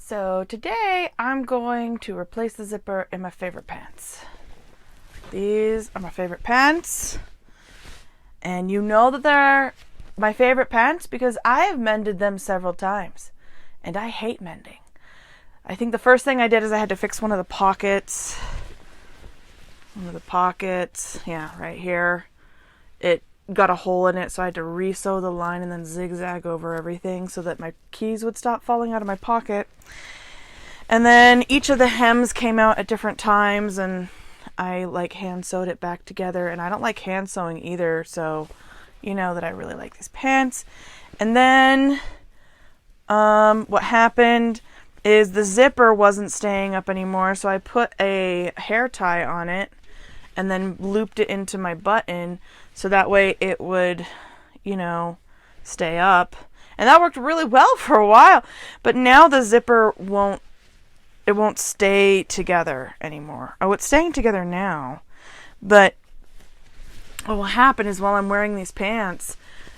So today I'm going to replace the zipper in my favorite pants. These are my favorite pants. And you know that they're my favorite pants because I have mended them several times. And I hate mending. I think the first thing I did is I had to fix one of the pockets. Yeah, right here. It got a hole in it, so I had to re-sew the line and then zigzag over everything so that my keys would stop falling out of my pocket. And then each of the hems came out at different times, and I hand sewed it back together. And I don't like hand sewing either, so you know that I really like these pants. And then what happened is the zipper wasn't staying up anymore, so I put a hair tie on it and then looped it into my button so that way it would, stay up. And that worked really well for a while. But now the zipper won't stay together anymore. Oh, it's staying together now. But what will happen is while I'm wearing these pants,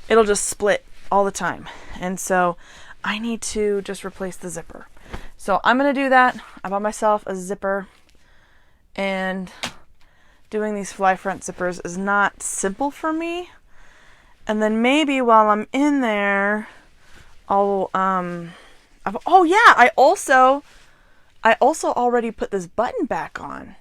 it'll just split all the time. And so I need to just replace the zipper. So I'm going to do that. I bought myself a zipper, and doing these fly front zippers is not simple for me. And then maybe while I'm in there, I also already put this button back on.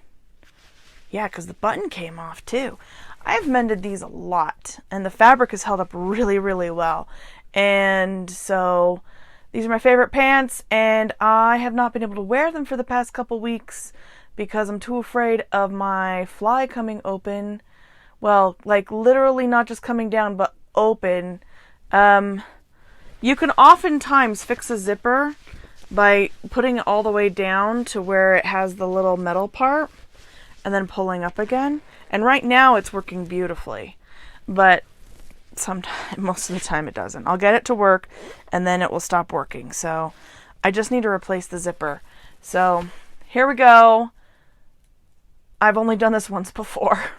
Yeah, because the button came off too. I've mended these a lot, and the fabric has held up really, really well. And so these are my favorite pants, and I have not been able to wear them for the past couple weeks because I'm too afraid of my fly coming open. Well, literally not just coming down, but open. You can oftentimes fix a zipper by putting it all the way down to where it has the little metal part and then pulling up again. And right now it's working beautifully, but most of the time it doesn't. I'll get it to work and then it will stop working. So I just need to replace the zipper. So here we go. I've only done this once before.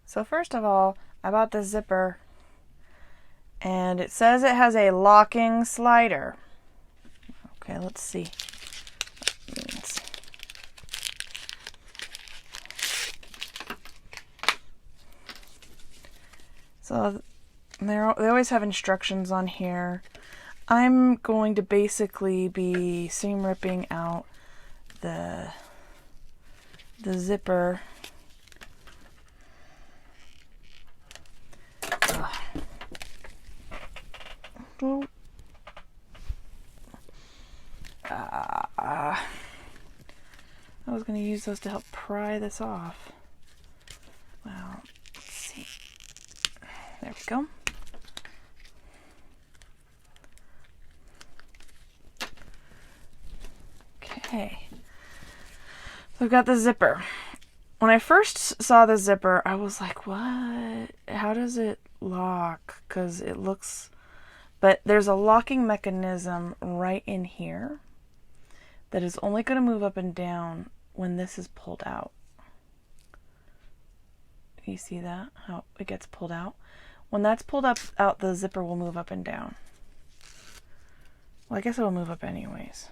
So first of all, I bought this zipper, and it says it has a locking slider. Okay, let's see what it means. So they always have instructions on here. I'm going to basically be seam ripping out the zipper. I was going to use those to help pry this off. Well, let's see. There we go. Okay. So I've got the zipper. When I first saw the zipper, I was like, what? How does it lock? Because it looks... But there's a locking mechanism right in here that is only going to move up and down when this is pulled out. You see that? How it gets pulled out? When that's pulled out, the zipper will move up and down. Well, I guess it will move up anyways.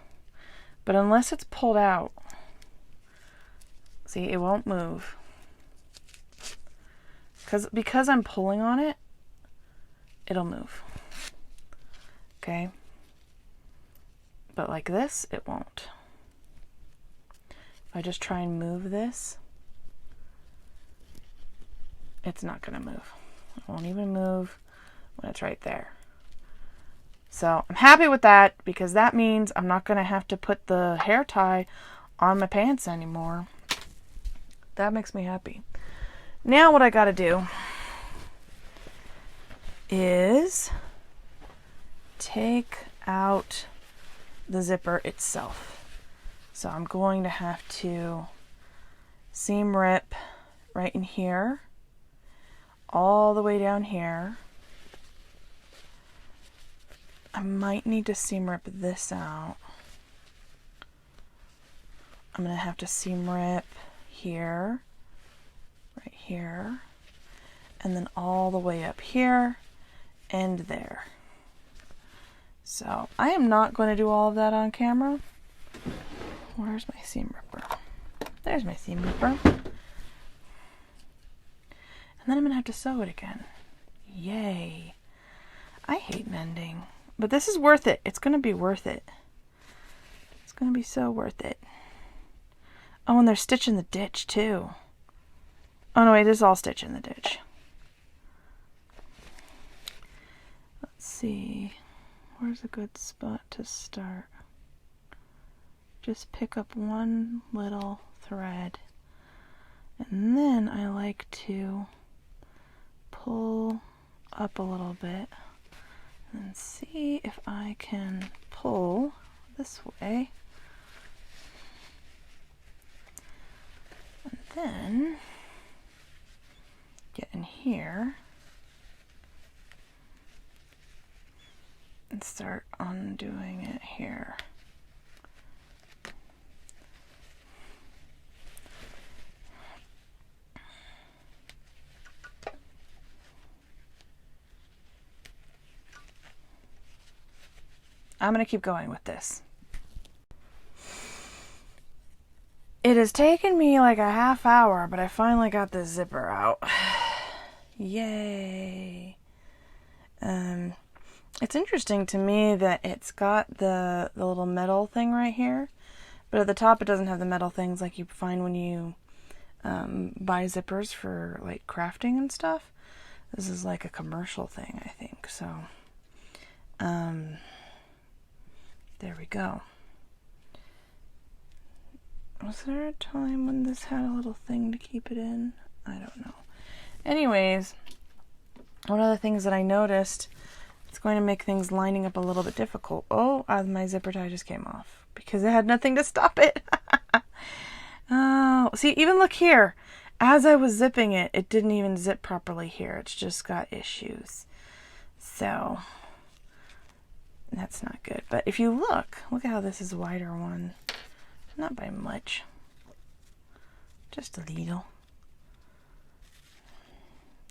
But unless it's pulled out, see, it won't move. Because I'm pulling on it, it'll move. Okay? But like this, it won't. If I just try and move this, it's not going to move. It won't even move when it's right there. So I'm happy with that because that means I'm not going to have to put the hair tie on my pants anymore. That makes me happy. Now what I got to do is take out the zipper itself. So I'm going to have to seam rip right in here, all the way down here. I might need to seam rip this out. I'm going to have to seam rip here, right here, and then all the way up here and there. So I am not going to do all of that on camera. Where's my seam ripper? There's my seam ripper. And then I'm going to have to sew it again. Yay. I hate mending. But this is worth it. It's going to be worth it. It's going to be so worth it. Oh, and they're stitching the ditch too. Oh no, wait, this is all stitch in the ditch. Let's see. Where's a good spot to start? Just pick up one little thread. And then I like to pull up a little bit and see if I can pull this way. And then get in here and start undoing it here. I'm going to keep going with this. It has taken me like a half hour, but I finally got this zipper out. Yay. It's interesting to me that it's got the little metal thing right here, but at the top it doesn't have the metal things like you find when you buy zippers for like crafting and stuff. This is like a commercial thing, I think. So, there we go. Was there a time when this had a little thing to keep it in? I don't know. Anyways, one of the things that I noticed, it's going to make things lining up a little bit difficult. Oh, my zipper tie just came off because it had nothing to stop it. Oh, see, even look here. As I was zipping it, it didn't even zip properly here. It's just got issues. So, that's not good. But if you look at how this is a wider one. Not by much. Just a little.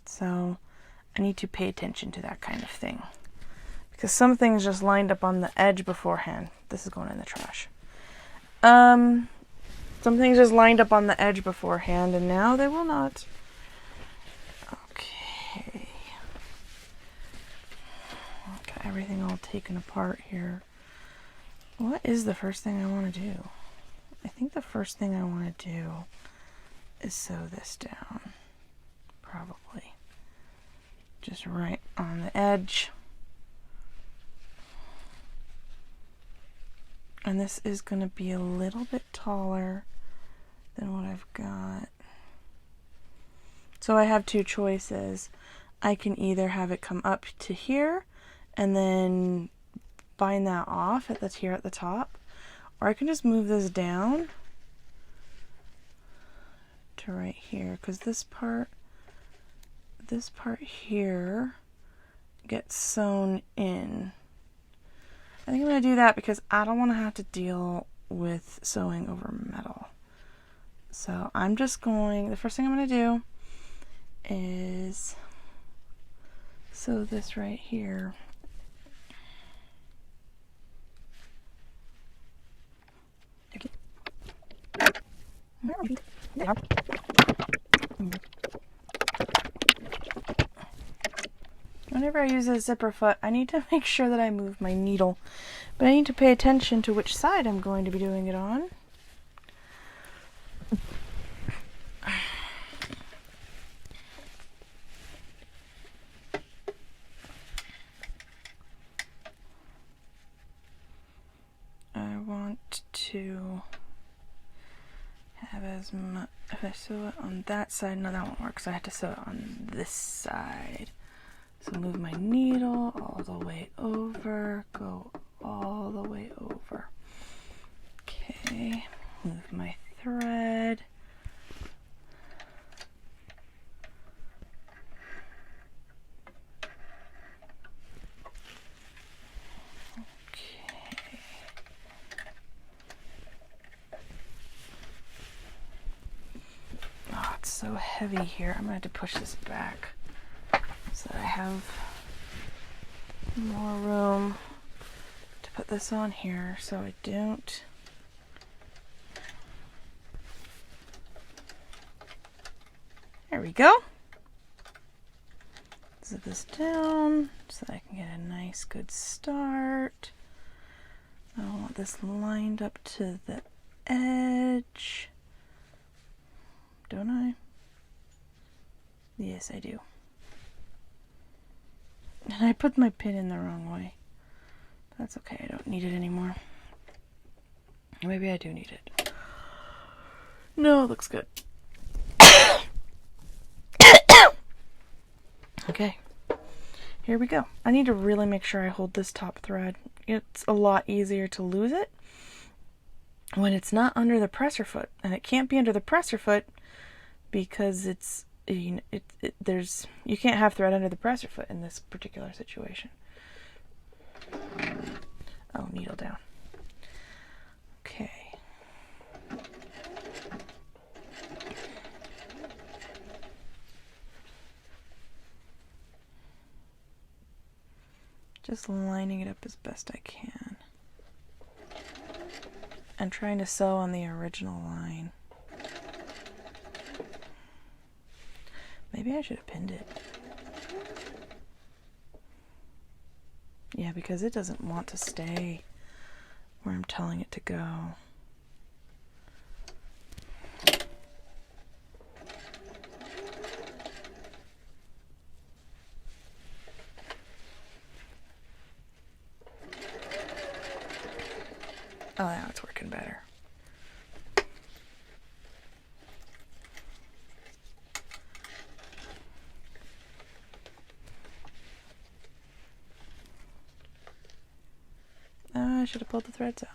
So, I need to pay attention to that kind of thing. Because some things just lined up on the edge beforehand. This is going in the trash. Some things just lined up on the edge beforehand, and now they will not. Okay. Got everything all taken apart here. What is the first thing I want to do? I think the first thing I want to do is sew this down. Probably. Just right on the edge. And this is going to be a little bit taller than what I've got. So I have two choices. I can either have it come up to here and then bind that off here at the top, or I can just move this down to right here, because this part here gets sewn in. I think I'm going to do that because I don't want to have to deal with sewing over metal. So I'm just going, the first thing I'm going to do is sew this right here. Whenever I use a zipper foot, I need to make sure that I move my needle, but I need to pay attention to which side I'm going to be doing it on. I want to have as much, if I sew it on that side, no, that won't work, so I have to sew it on this side. So move my needle all the way over, go all the way over. Okay, move my thread. So heavy here. I'm going to have to push this back so that I have more room put this on here so I don't. There we go. Zip this down so that I can get a nice good start. I want this lined up to the edge. Don't I? Yes, I do. And I put my pin in the wrong way. That's okay, I don't need it anymore. Maybe I do need it. No, it looks good. Okay, here we go. I need to really make sure I hold this top thread. It's a lot easier to lose it when it's not under the presser foot. And it can't be under the presser foot because it's, you can't have thread under the presser foot in this particular situation. Oh, needle down. Okay. Just lining it up as best I can. And trying to sew on the original line. Maybe I should have pinned it. Yeah, because it doesn't want to stay where I'm telling it to go. Oh, now it's working better. I should have pulled the threads out.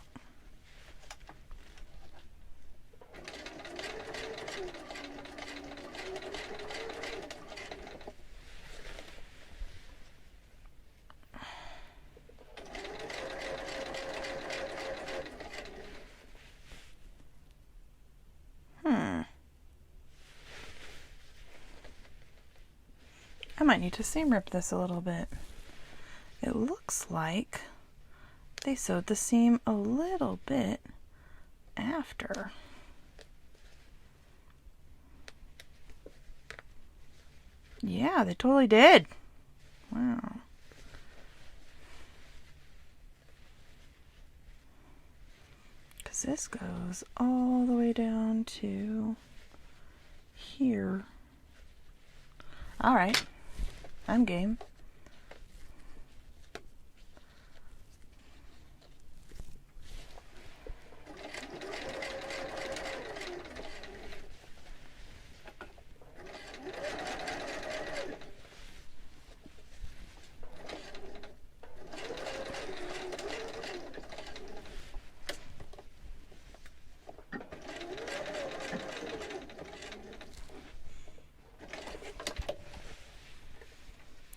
I might need to seam rip this a little bit. It looks like they sewed the seam a little bit after. Yeah, they totally did. Wow. Because this goes all the way down to here. All right. I'm game.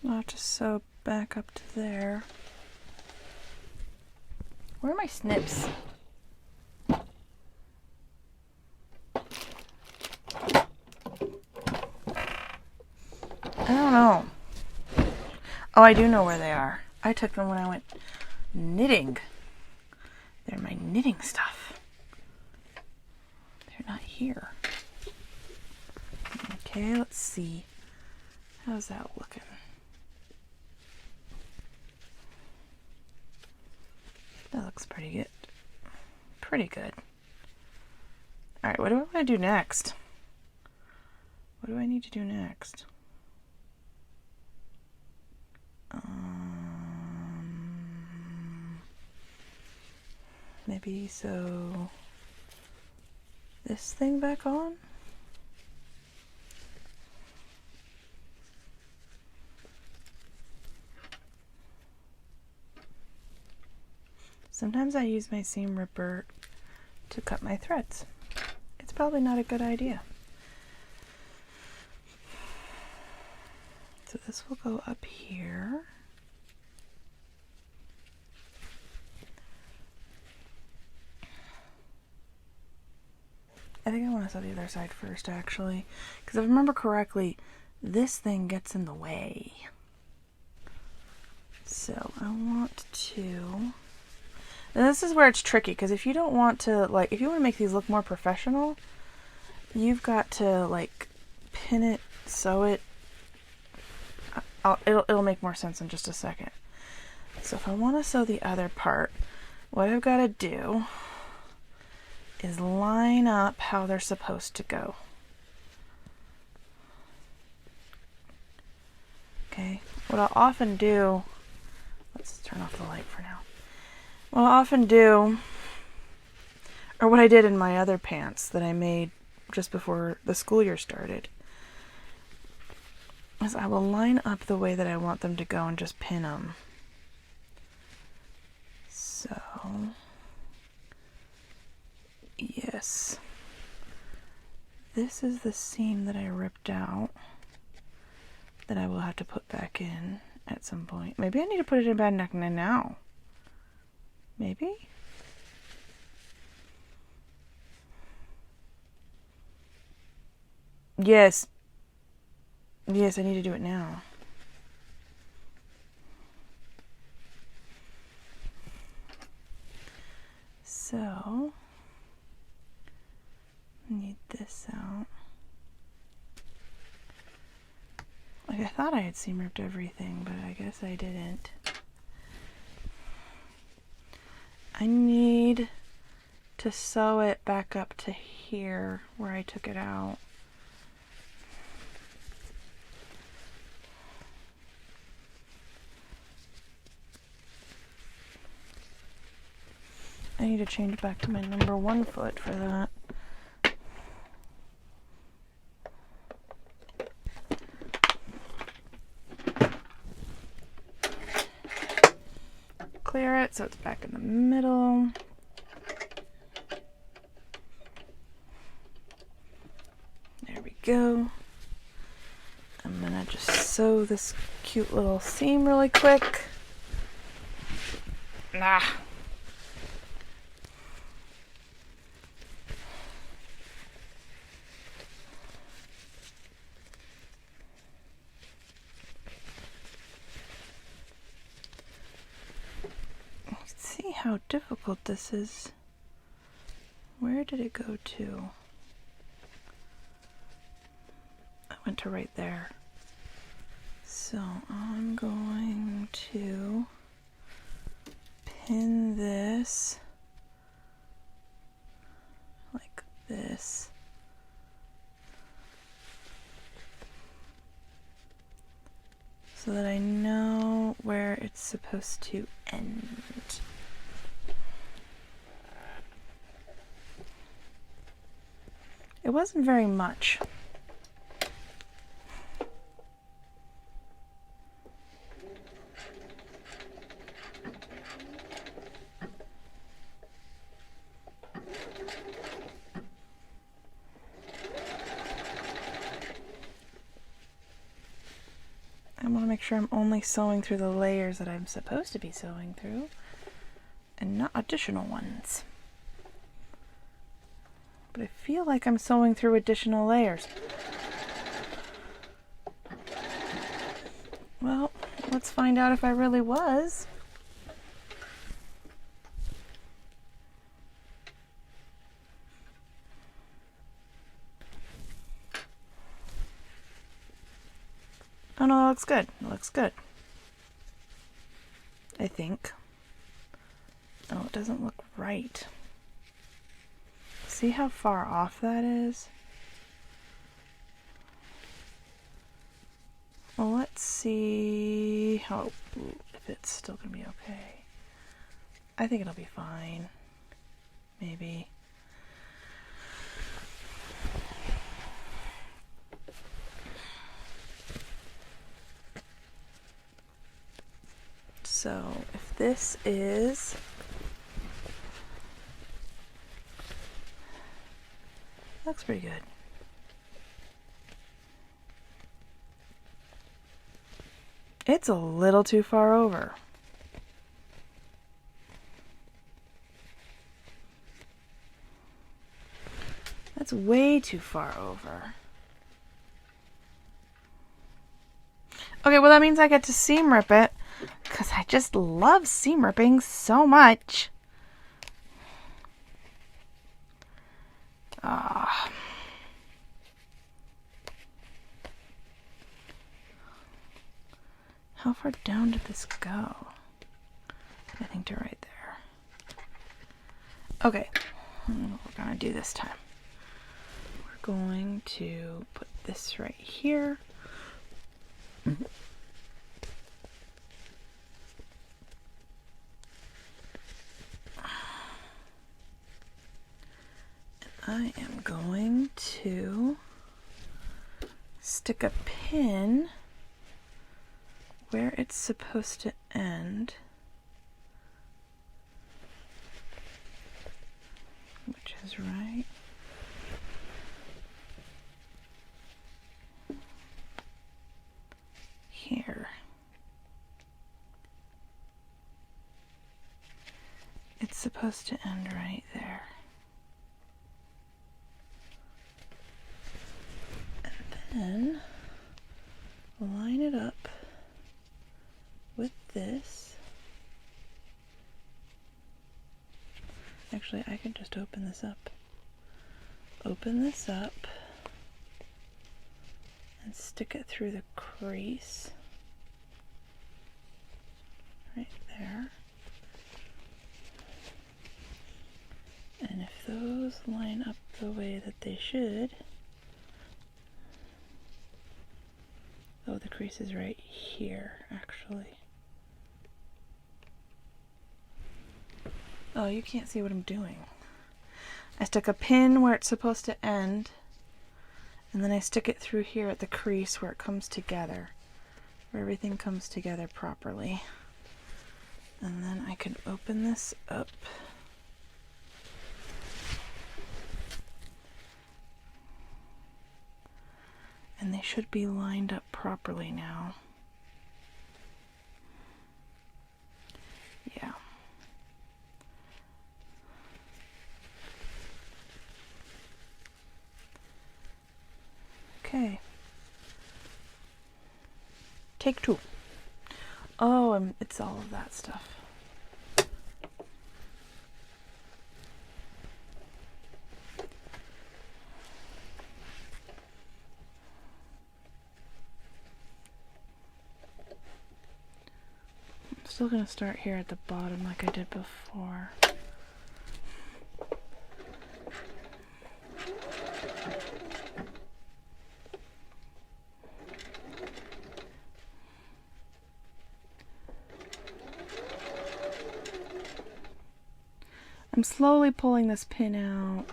I'll have to sew back up to there. Where are my snips? I don't know. Oh, I do know where they are. I took them when I went knitting. They're my knitting stuff. They're not here. Okay, let's see. How's that looking? That looks pretty good. Pretty good. Alright, what do I want to do next? What do I need to do next? Maybe sew this thing back on? Sometimes I use my seam ripper to cut my threads. It's probably not a good idea. So this will go up here. I think I want to sew the other side first, actually, because if I remember correctly, this thing gets in the way. So I want to And this is where it's tricky, because if you don't want to, like, if you want to make these look more professional, you've got to, like, pin it, sew it. It'll make more sense in just a second. So if I want to sew the other part, what I've got to do is line up how they're supposed to go. Okay, what I'll often do, let's turn off the light for now. What I'll often do, or what I did in my other pants that I made just before the school year started, is I will line up the way that I want them to go and just pin them. So, yes, this is the seam that I ripped out that I will have to put back in at some point. Maybe I need to put it in bad neck now. Maybe? Yes. Yes, I need to do it now. So, need this out. Like, I thought I had seam ripped everything, but I guess I didn't. I need to sew it back up to here where I took it out. I need to change back to my number 1 foot for that. Clear it so it's back in the middle. There we go. I'm gonna just sew this cute little seam really quick. See how difficult this is. Where did it go to? I went to right there. So I'm going to pin this like this. So that I know where it's supposed to end. It wasn't very much. I want to make sure I'm only sewing through the layers that I'm supposed to be sewing through and not additional ones. But I feel like I'm sewing through additional layers. Well, let's find out if I really was. Oh no, that looks good. It looks good. I think. Oh, it doesn't look right. See how far off that is? Well, let's see how if it's still gonna be okay. I think it'll be fine. Maybe. So if this is looks pretty good. It's a little too far over. That's way too far over. Okay, well that means I get to seam rip it because I just love seam ripping so much. How far down did this go? I think to right there. Okay, what we're gonna do this time. We're going to put this right here. I am going to stick a pin where it's supposed to end, which is right here. It's supposed to end right there. And then line it up with this. Actually, I can just open this up. Open this up and stick it through the crease right there. And if those line up the way that they should, oh, the crease is right here, actually. Oh, you can't see what I'm doing. I stick a pin where it's supposed to end, and then I stick it through here at the crease where it comes together, where everything comes together properly. And then I can open this up. And they should be lined up properly now. Yeah. Okay. Take two. Oh, it's all of that stuff. Still gonna start here at the bottom like I did before. I'm slowly pulling this pin out.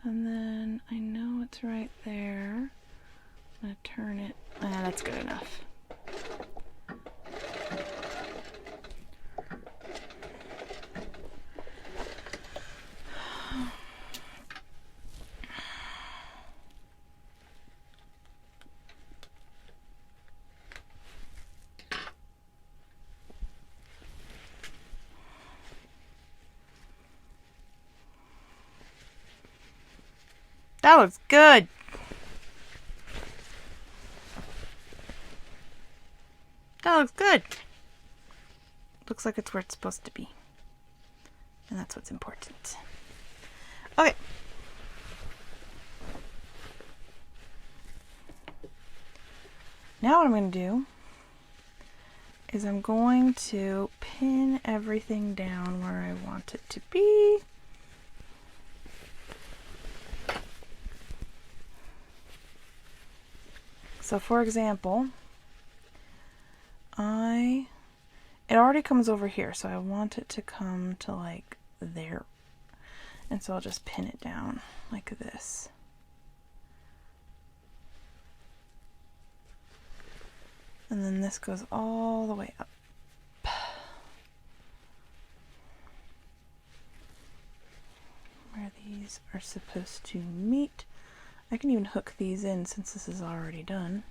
And then I know it's right there. I'm gonna turn it. That's good enough. That looks good. That looks good. Looks like it's where it's supposed to be. And that's what's important. Okay. Now what I'm going to do is I'm going to pin everything down where I want it to be. So for example, it already comes over here, so I want it to come to like there. And so I'll just pin it down like this. And then this goes all the way up. Where these are supposed to meet. I can even hook these in since this is already done.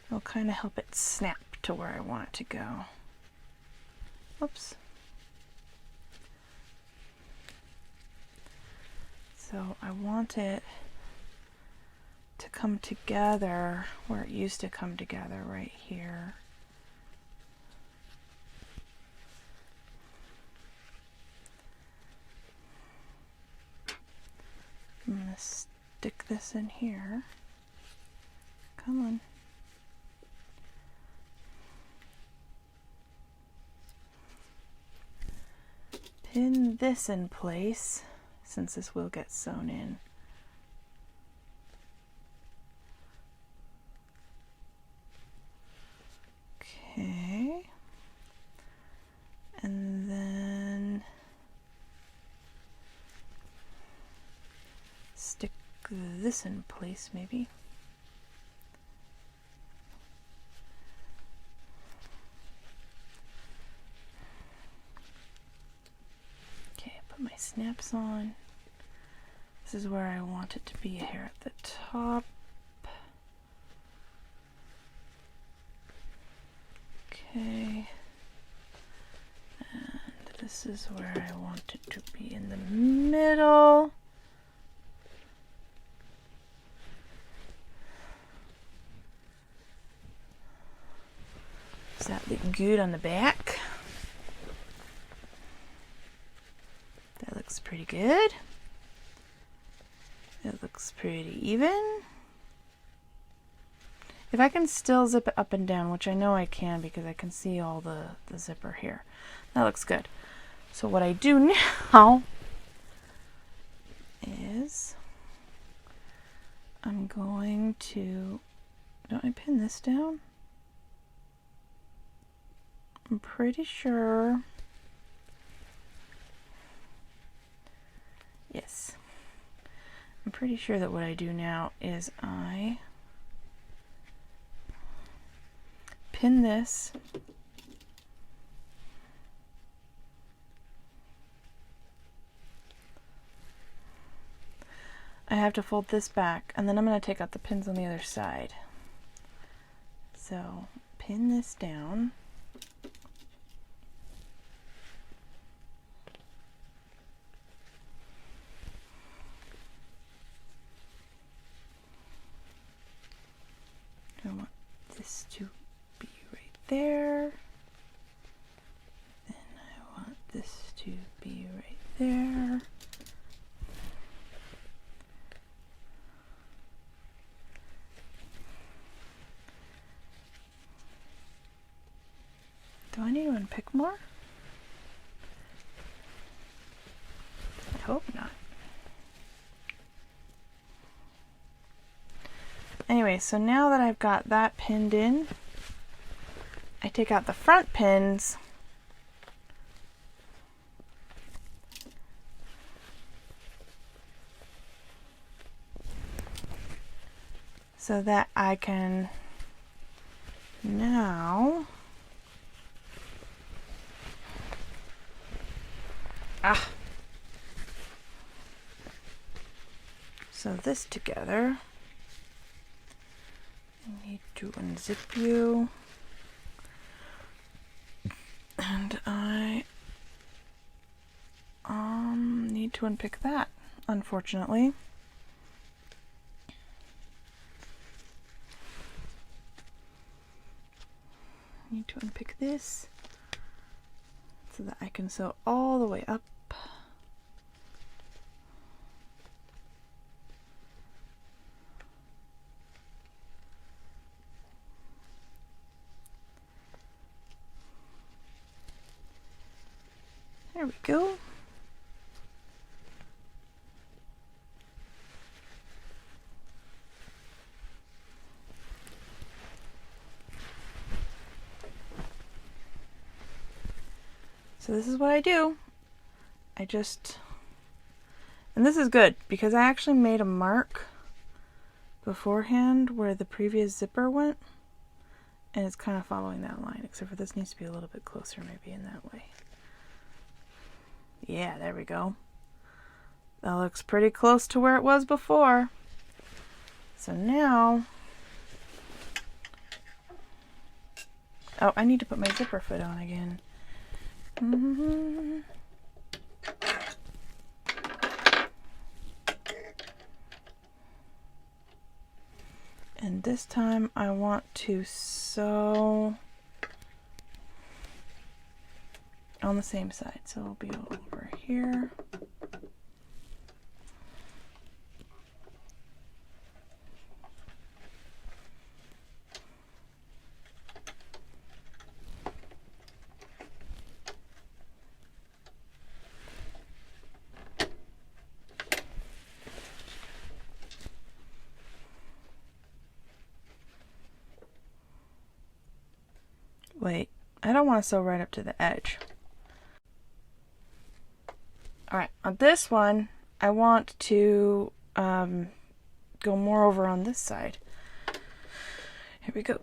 It'll kind of help it snap to where I want it to go. Oops. So I want it to come together where it used to come together, right here. gonna stick this in here. Come on. Pin this in place, since this will get sewn in. Okay. And then stick this in place maybe. My snaps on. This is where I want it to be here at the top. Okay. And this is where I want it to be in the middle. Does that look good on the back? That looks pretty good. It looks pretty even. If I can still zip it up and down, which I know I can because I can see all the zipper here. That looks good. So what I do now is I'm going to, don't I pin this down? I'm pretty sure. Yes. I'm pretty sure that what I do now is I pin this I have to fold this back, and then I'm going to take out the pins on the other side. So pin this down. I want this to be right there. Then I want this to be right there. Do I need to unpick more? I hope not. Anyway, so now that I've got that pinned in, I take out the front pins so that I can now sew this together. I need to unzip you, and I need to unpick that, unfortunately. Need to unpick this so that I can sew all the way up. There we go. So this is what I do. And this is good because I actually made a mark beforehand where the previous zipper went, and it's kind of following that line, except for this needs to be a little bit closer maybe in that way. Yeah, there we go. That looks pretty close to where it was before. So now, oh, I need to put my zipper foot on again. And this time I want to sew on the same side, so it'll be over here. Wait, I don't want to sew right up to the edge. Alright, on this one, I want to go more over on this side. Here we go.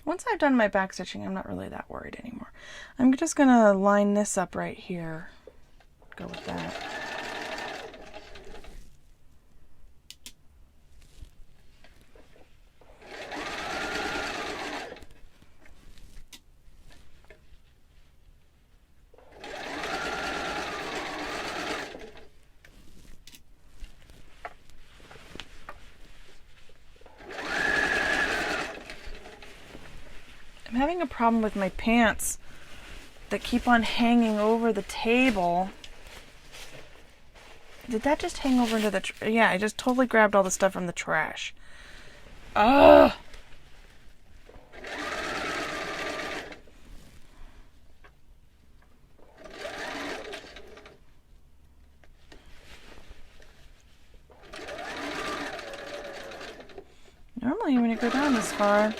Once I've done my back stitching, I'm not really that worried anymore. I'm just going to line this up right here. Go with that. I'm having a problem with my pants that keep on hanging over the table. Did that just hang over into the yeah, I just totally grabbed all the stuff from the trash. Ugh! Normally when you go down this far.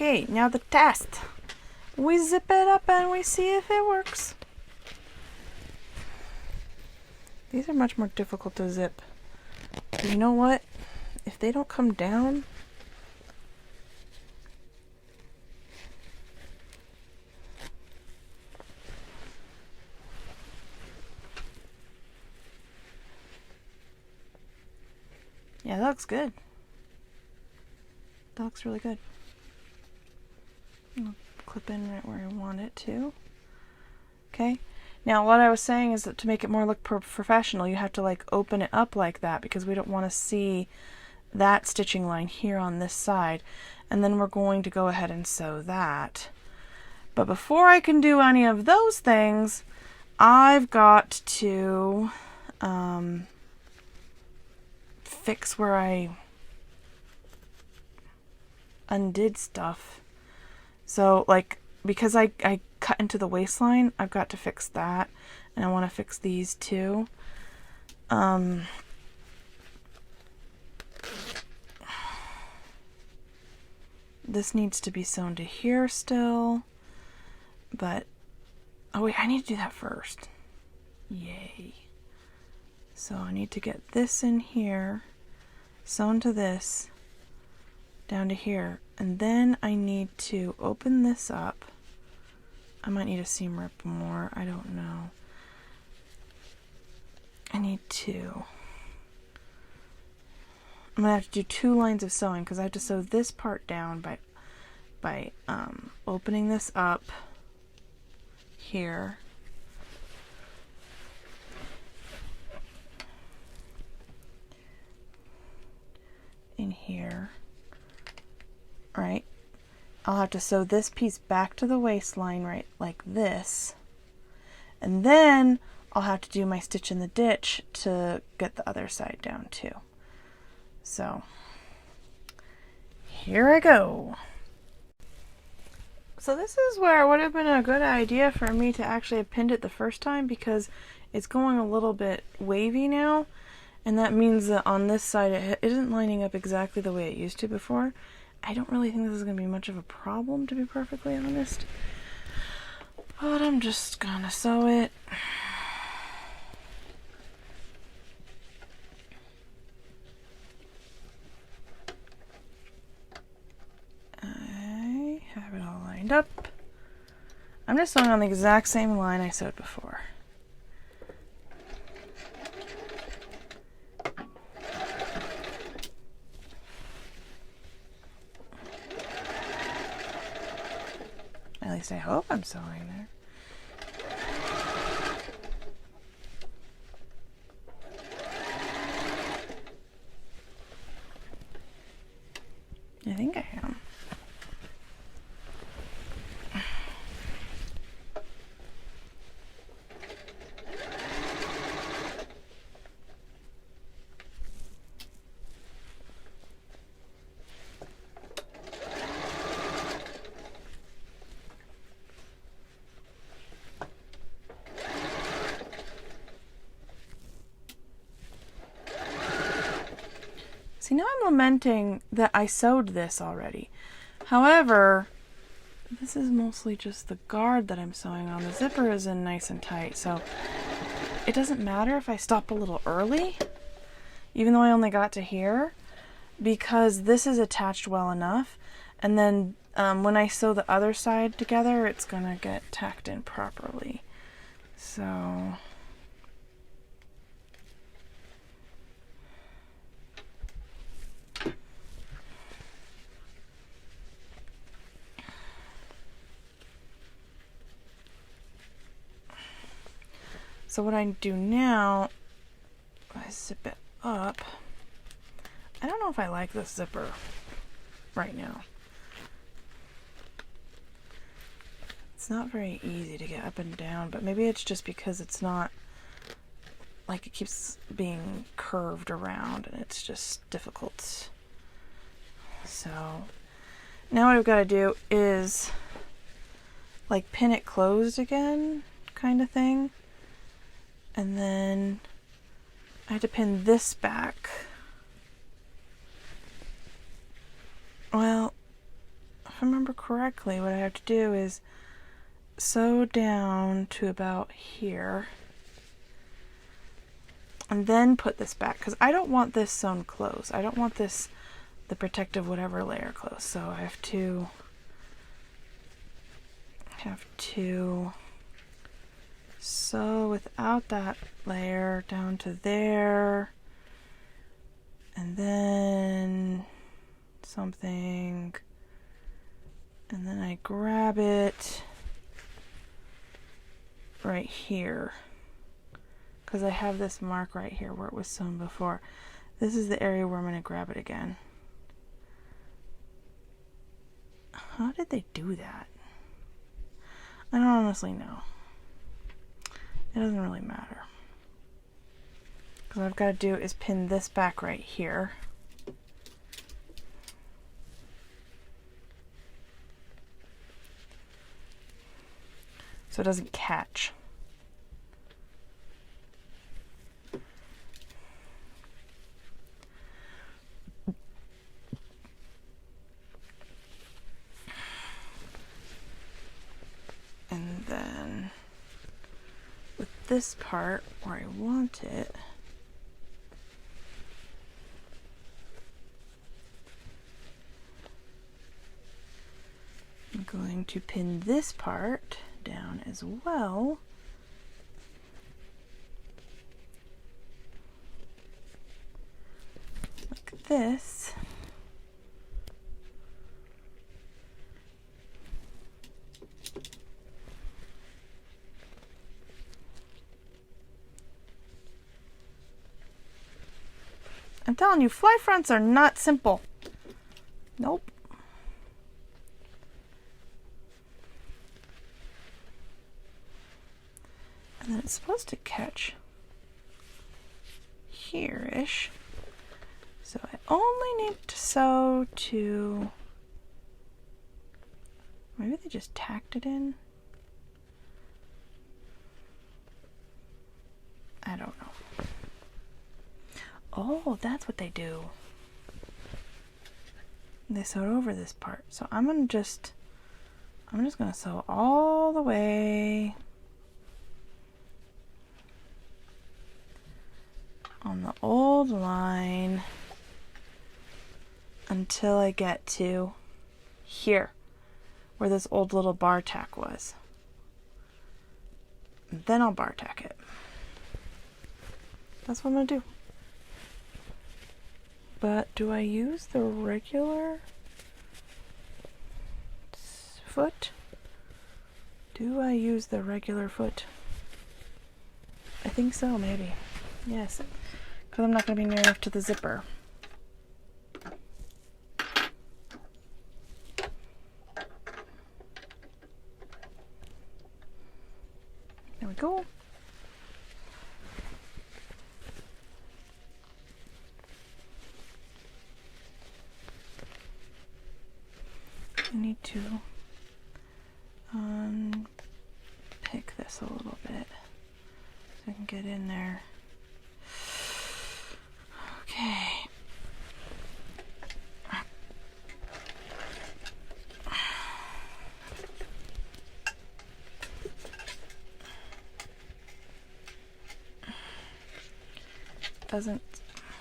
Okay, now the test. We zip it up and we see if it works. These are much more difficult to zip. But you know what? If they don't come down, yeah, that looks good. That looks really good. I'll clip in right where I want it to. Okay. Now what I was saying is that to make it more look professional, you have to like open it up like that because we don't want to see that stitching line here on this side. And then we're going to go ahead and sew that. But before I can do any of those things, I've got to fix where I undid stuff. So like, because I cut into the waistline, I've got to fix that, and I want to fix these too. This needs to be sewn to here still, but oh wait, I need to do that first. Yay. So I need to get this in here, sewn to this, down to here, and then I need to open this up. I might need a seam rip more, I don't know. I need to. I'm gonna have to do 2 lines of sewing because I have to sew this part down by opening this up here. In here. Right. I'll have to sew this piece back to the waistline right like this, and then I'll have to do my stitch in the ditch to get the other side down too. So here I go. So this is where it would have been a good idea for me to actually have pinned it the first time, because it's going a little bit wavy now, and that means that on this side it isn't lining up exactly the way it used to before. I don't really think this is going to be much of a problem, to be perfectly honest. But I'm just gonna sew it. I have it all lined up. I'm just sewing on the exact same line I sewed before. At least I hope I'm sewing there. I think I am. See, now I'm lamenting that I sewed this already. However, this is mostly just the guard that I'm sewing on. The zipper is in nice and tight, so it doesn't matter if I stop a little early, even though I only got to here, because this is attached well enough. And then when I sew the other side together, it's gonna get tacked in properly. So what I do now, I zip it up. I don't know if I like this zipper right now. It's not very easy to get up and down, but maybe it's just because it's not, like, it keeps being curved around and it's just difficult. So now what I've got to do is like pin it closed again, kind of thing. And then I had to pin this back. Well, if I remember correctly, what I have to do is sew down to about here and then put this back, because I don't want this sewn close. I don't want this, the protective whatever layer close. So I have to sew without that layer down to there, and then something, and then I grab it right here, because I have this mark right here where it was sewn before. This is the area where I'm going to grab it again. How did they do that? I don't honestly know. It doesn't really matter. What I've got to do is pin this back right here. So it doesn't catch. And then with this part where I want it, I'm going to pin this part down as well. Like this. I'm telling you, fly fronts are not simple. Nope. And then it's supposed to catch here-ish. So I only need to sew to, maybe they just tacked it in. I don't know. Oh, that's what they do. They sewed over this part. So I'm just gonna sew all the way on the old line until I get to here, where this old little bar tack was. And then I'll bar tack it. That's what I'm gonna do. But do I use the regular foot? Do I use the regular foot? I think so, maybe. Yes, because I'm not going to be near enough to the zipper. There we go. I need to unpick this a little bit so I can get in there. Okay. doesn't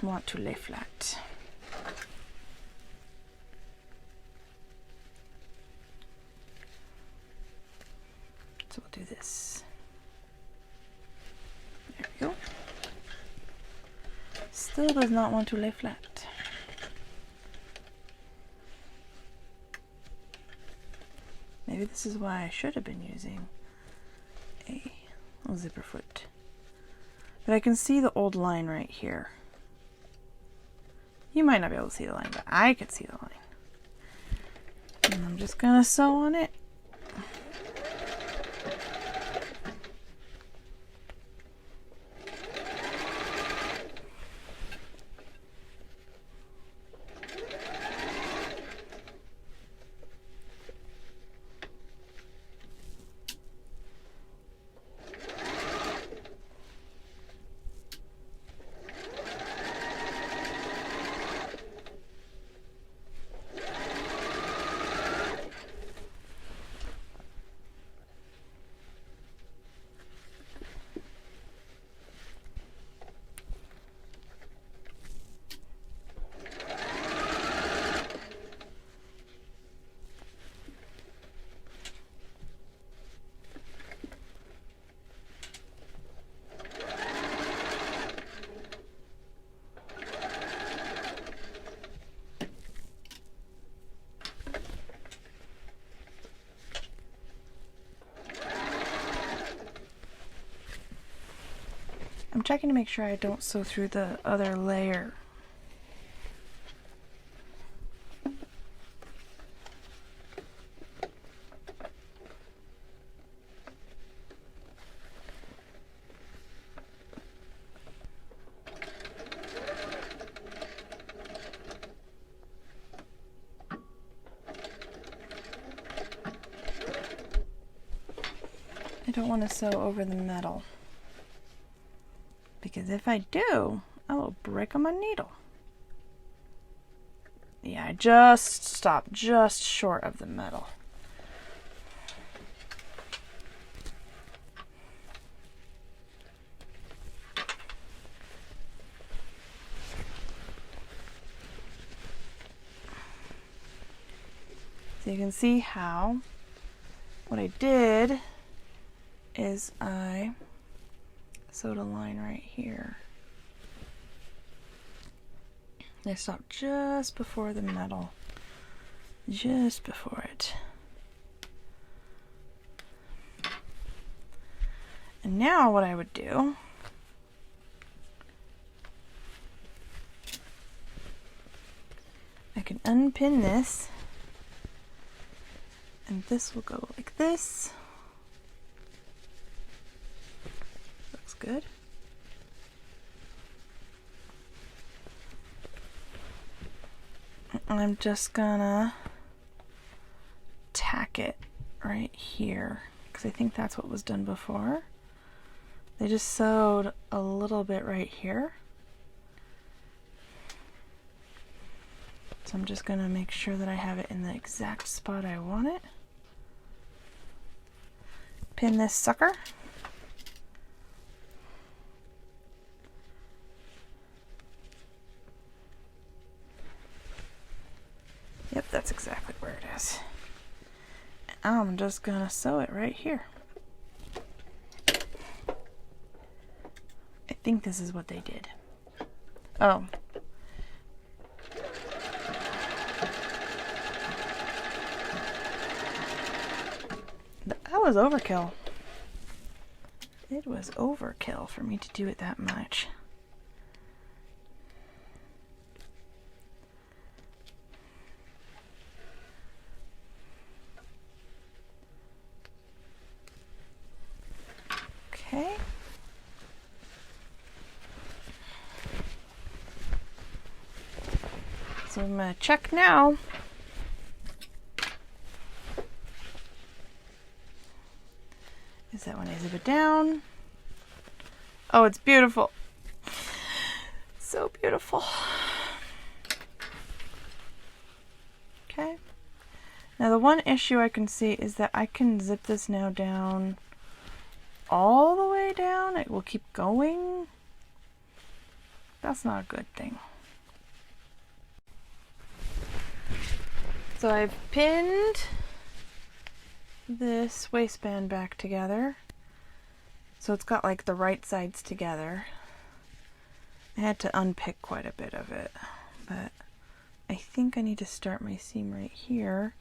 want to lay flat. So we'll do this. There we go. Still does not want to lay flat. Maybe this is why I should have been using a zipper foot. But I can see the old line right here. You might not be able to see the line, but I could see the line. And I'm just gonna sew on it. I'm checking to make sure I don't sew through the other layer. I don't want to sew over the metal, because if I do, I will break on my needle. Yeah, I just stopped just short of the metal. So you can see how what I did is I sewed a line right here. I stopped just before the metal, just before it. And now what I would do, I can unpin this, and this will go like this. Looks good. And I'm just gonna tack it right here, because I think that's what was done before. They just sewed a little bit right here. So I'm just gonna make sure that I have it in the exact spot I want it. Pin this sucker. Yep, that's exactly where it is. I'm just gonna sew it right here. I think this is what they did. Oh. That was overkill. It was overkill for me to do it that much. Okay. So I'm going to check now. Is that when I zip it down? Oh, it's beautiful. So beautiful. Okay. Now the one issue I can see is that I can zip this now down all the way down. It will keep going. That's not a good thing. So I've pinned this waistband back together. So it's got like the right sides together. I had to unpick quite a bit of it, but I think I need to start my seam right here.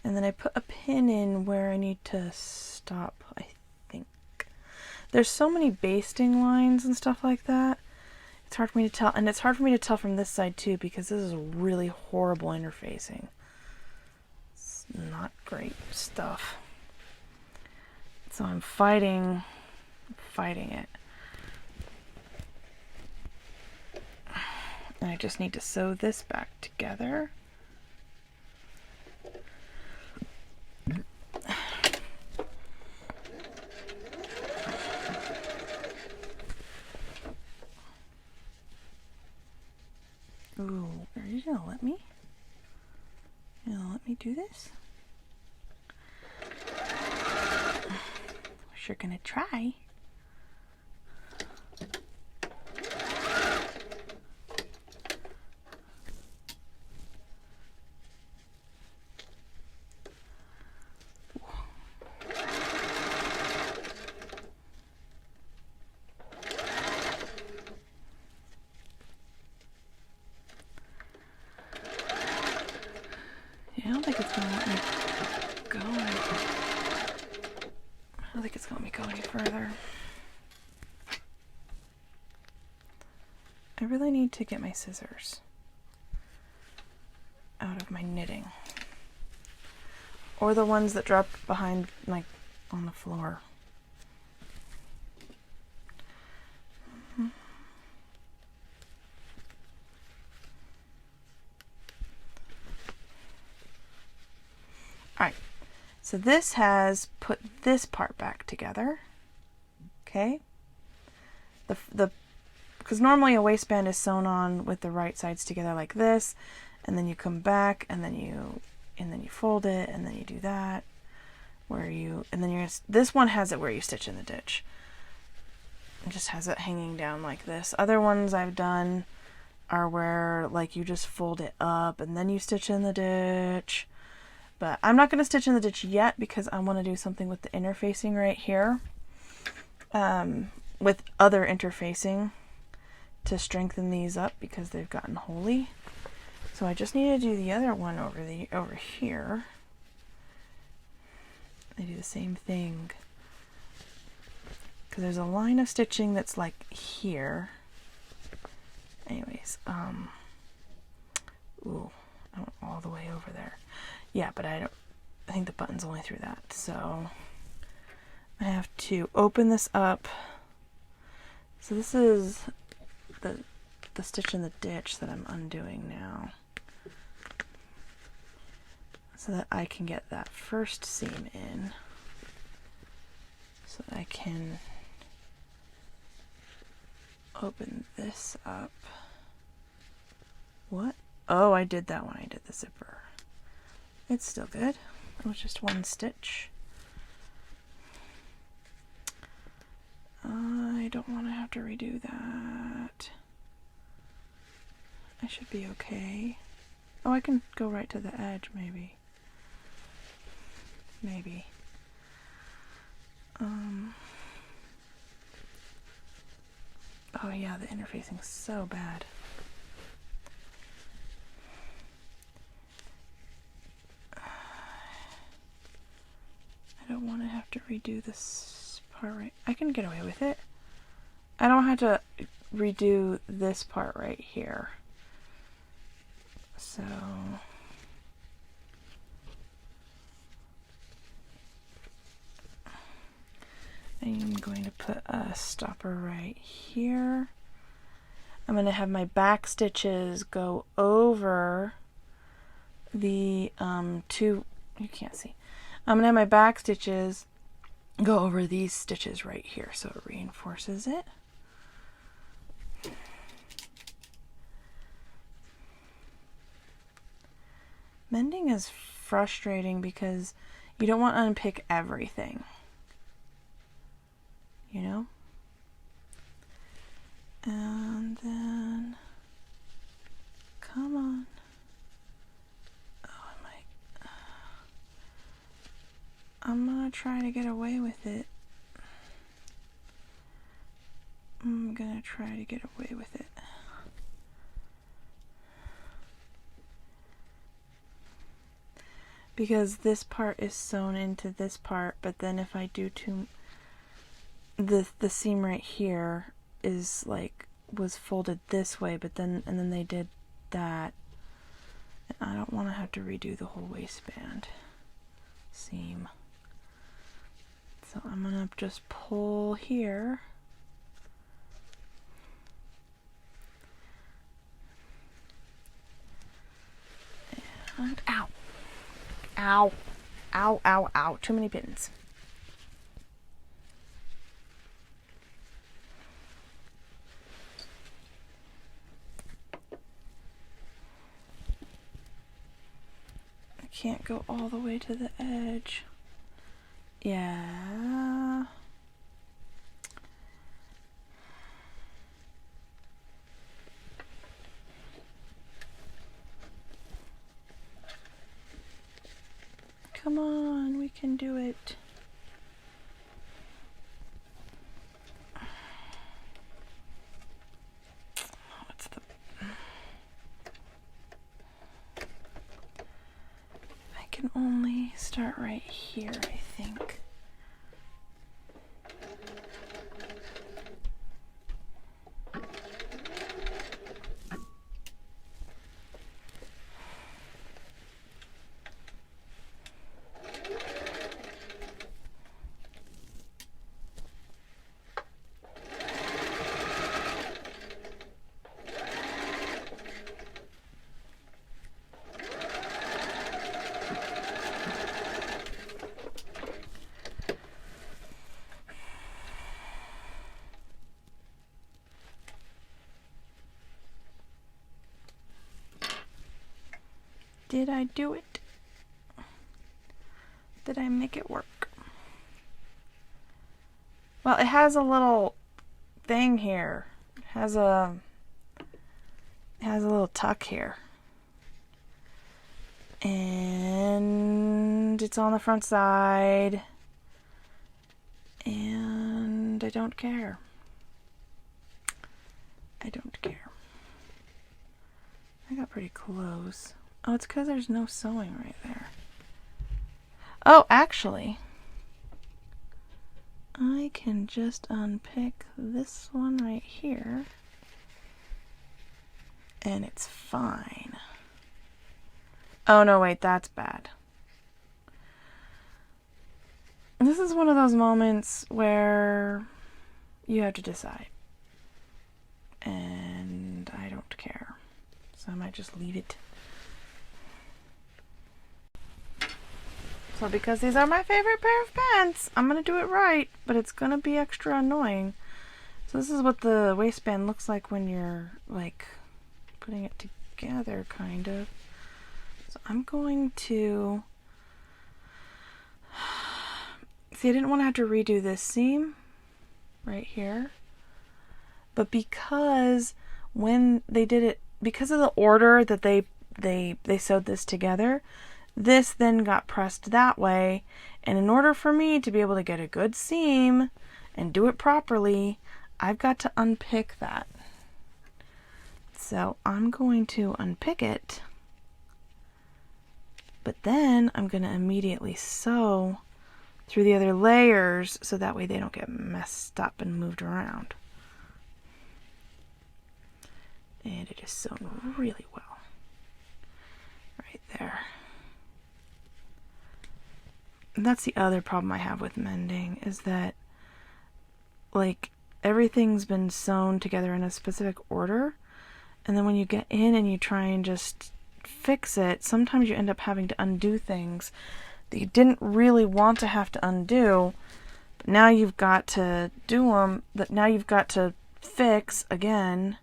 And then I put a pin in where I need to stop, I think. There's so many basting lines and stuff like that. It's hard for me to tell, and it's hard for me to tell from this side too because this is really horrible interfacing. It's not great stuff. So I'm fighting it. And I just need to sew this back together. Ooh, are you gonna let me? You gonna let me do this? Sure gonna try. I don't think it's gonna let me go. I don't think it's gonna let me go any further. I really need to get my scissors out of my knitting. Or the ones that drop behind, like, on the floor. Alright, so this has put this part back together, okay? Because normally a waistband is sewn on with the right sides together like this, and then you come back, and then you fold it, and then you do that, this one has it where you stitch in the ditch. It just has it hanging down like this. Other ones I've done are where, like, you just fold it up, and then you stitch in the ditch. But I'm not going to stitch in the ditch yet because I want to do something with the interfacing right here. With other interfacing to strengthen these up because they've gotten holy. So I just need to do the other one over here. I do the same thing. Because there's a line of stitching that's like here. Anyways, ooh, I went all the way over there. Yeah, but I think the button's only through that, so I have to open this up. So this is the stitch in the ditch that I'm undoing now, so that I can get that first seam in, so that I can open this up. What? Oh, I did that when I did the zipper. It's still good. It was just one stitch. I don't want to have to redo that. I should be okay. Oh, I can go right to the edge, maybe. Maybe. Oh yeah, the interfacing's so bad. I don't want to have to redo this part right. I can get away with it. I don't have to redo this part right here. So I'm going to put a stopper right here. I'm going to have my back stitches go over the two, you can't see. I'm going to have my back stitches go over these stitches right here, so it reinforces it. Mending is frustrating because you don't want to unpick everything, you know? And then get away with it. I'm gonna try to get away with it. Because this part is sewn into this part, but then if I do the seam right here is like was folded this way, but then they did that, and I don't want to have to redo the whole waistband seam. So I'm gonna just pull here. And ow. Ow. Ow, ow, ow. Too many pins. I can't go all the way to the edge. Yeah. Come on, we can do it. What's the... I can only start right here, I think. Did I do it? Did I make it work? Well, it has a little thing here. It has a little tuck here. And it's on the front side. And I don't care. I don't care. I got pretty close. Oh, it's because there's no sewing right there. Oh, actually, I can just unpick this one right here, and it's fine. Oh, no, wait, that's bad. This is one of those moments where you have to decide. And I don't care. So I might just leave it. So because these are my favorite pair of pants, I'm going to do it right, but it's going to be extra annoying. So this is what the waistband looks like when you're like putting it together, kind of. So I'm going to... See, I didn't want to have to redo this seam right here. But because when they did it, because of the order that they sewed this together, this then got pressed that way, and in order for me to be able to get a good seam and do it properly, I've got to unpick that. So I'm going to unpick it, but then I'm going to immediately sew through the other layers so that way they don't get messed up and moved around. And it is sewn really well. Right there. And that's the other problem I have with mending, is that like everything's been sewn together in a specific order, and then when you get in and you try and just fix it, sometimes you end up having to undo things that you didn't really want to have to undo, but now you've got to do them, that now you've got to fix again.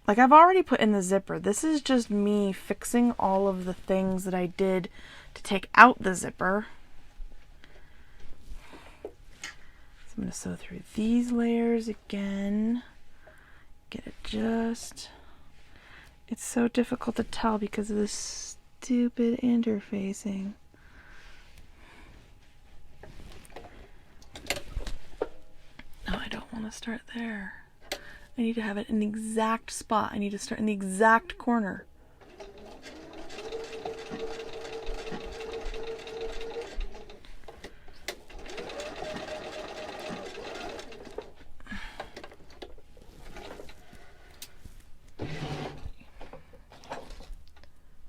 Like I've already put in the zipper. This is just me fixing all of the things that I did to take out the zipper. So I'm going to sew through these layers again. Get it just... It's so difficult to tell because of this stupid interfacing. want to start there. I need to have it in the exact spot. I need to start in the exact corner.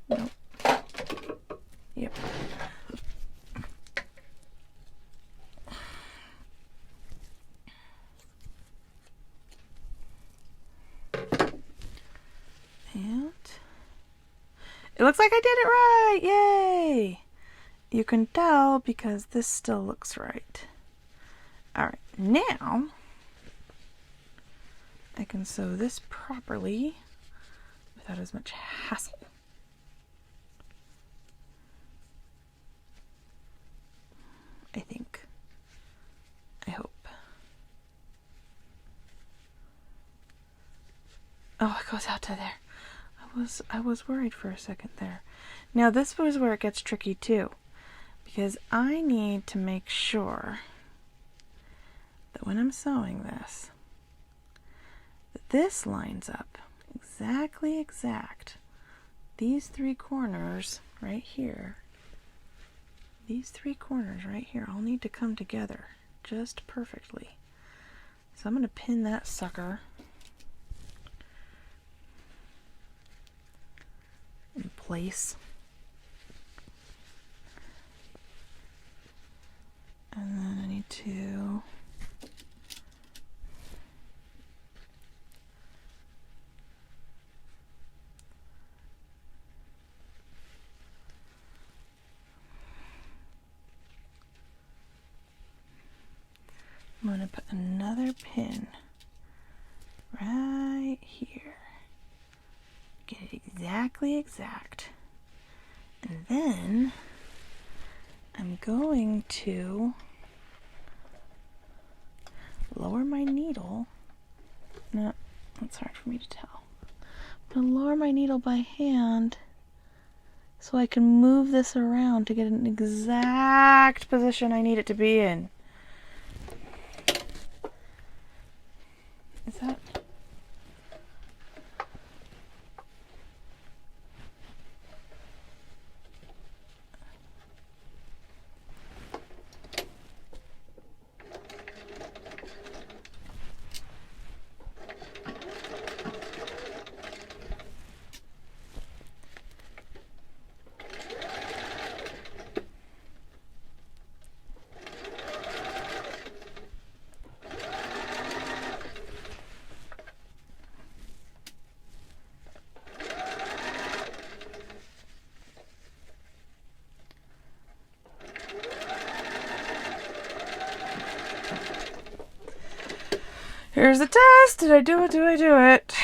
Nope. Yep. And it looks like I did it right! Yay! You can tell because this still looks right. Alright, now I can sew this properly without as much hassle. I think. I hope. Oh, it goes out to there. I was worried for a second there. Now this was where it gets tricky too, because I need to make sure that when I'm sewing this, that this lines up exactly exact. These three corners right here, these three corners right here all need to come together just perfectly. So I'm going to pin that sucker in place. And then I need to I'm going to put another pin right here. Get it exactly exact. And then I'm going to lower my needle. No, that's hard for me to tell. I'm going to lower my needle by hand so I can move this around to get an exact position I need it to be in. Is that? Here's the test. Did I do it? Do I do it?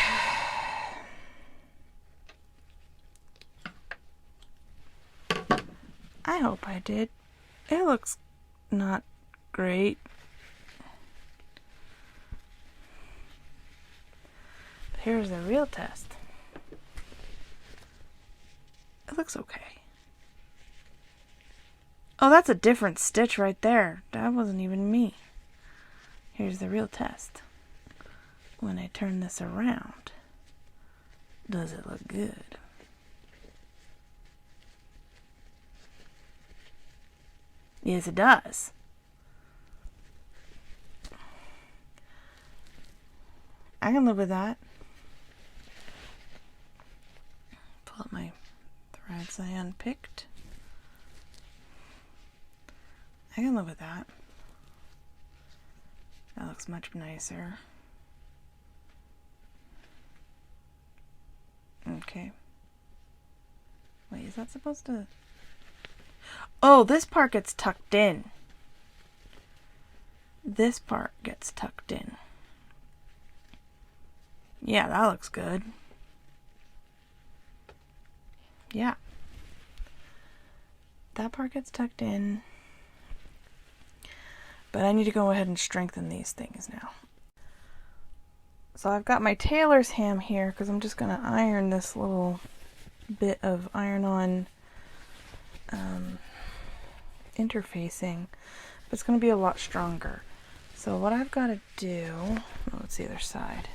I hope I did. It looks not great. But here's the real test. It looks okay. Oh, that's a different stitch right there. That wasn't even me. Here's the real test. When I turn this around, does it look good? Yes, it does. I can live with that. Pull out my threads I unpicked. I can live with that. That looks much nicer. Okay. Wait, is that supposed to... Oh, this part gets tucked in. This part gets tucked in. Yeah, that looks good. Yeah. That part gets tucked in. But I need to go ahead and strengthen these things now. So I've got my tailor's ham here because I'm just going to iron this little bit of iron-on interfacing. But it's going to be a lot stronger. So what I've got to do, oh, it's the other side,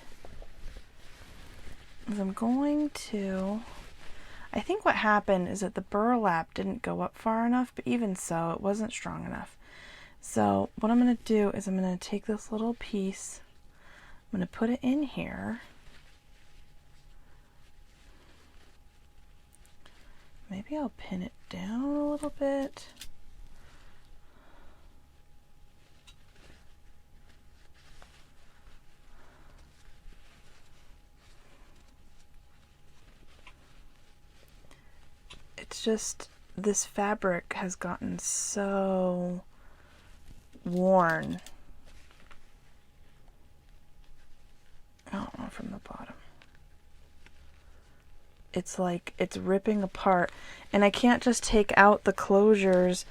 is I'm going to, I think what happened is that the burlap didn't go up far enough, but even so, it wasn't strong enough. So what I'm going to do is I'm going to take this little piece, I'm going to put it in here. Maybe I'll pin it down a little bit. It's just, this fabric has gotten so worn. Oh, from the bottom. It's like it's ripping apart, and I can't just take out the closures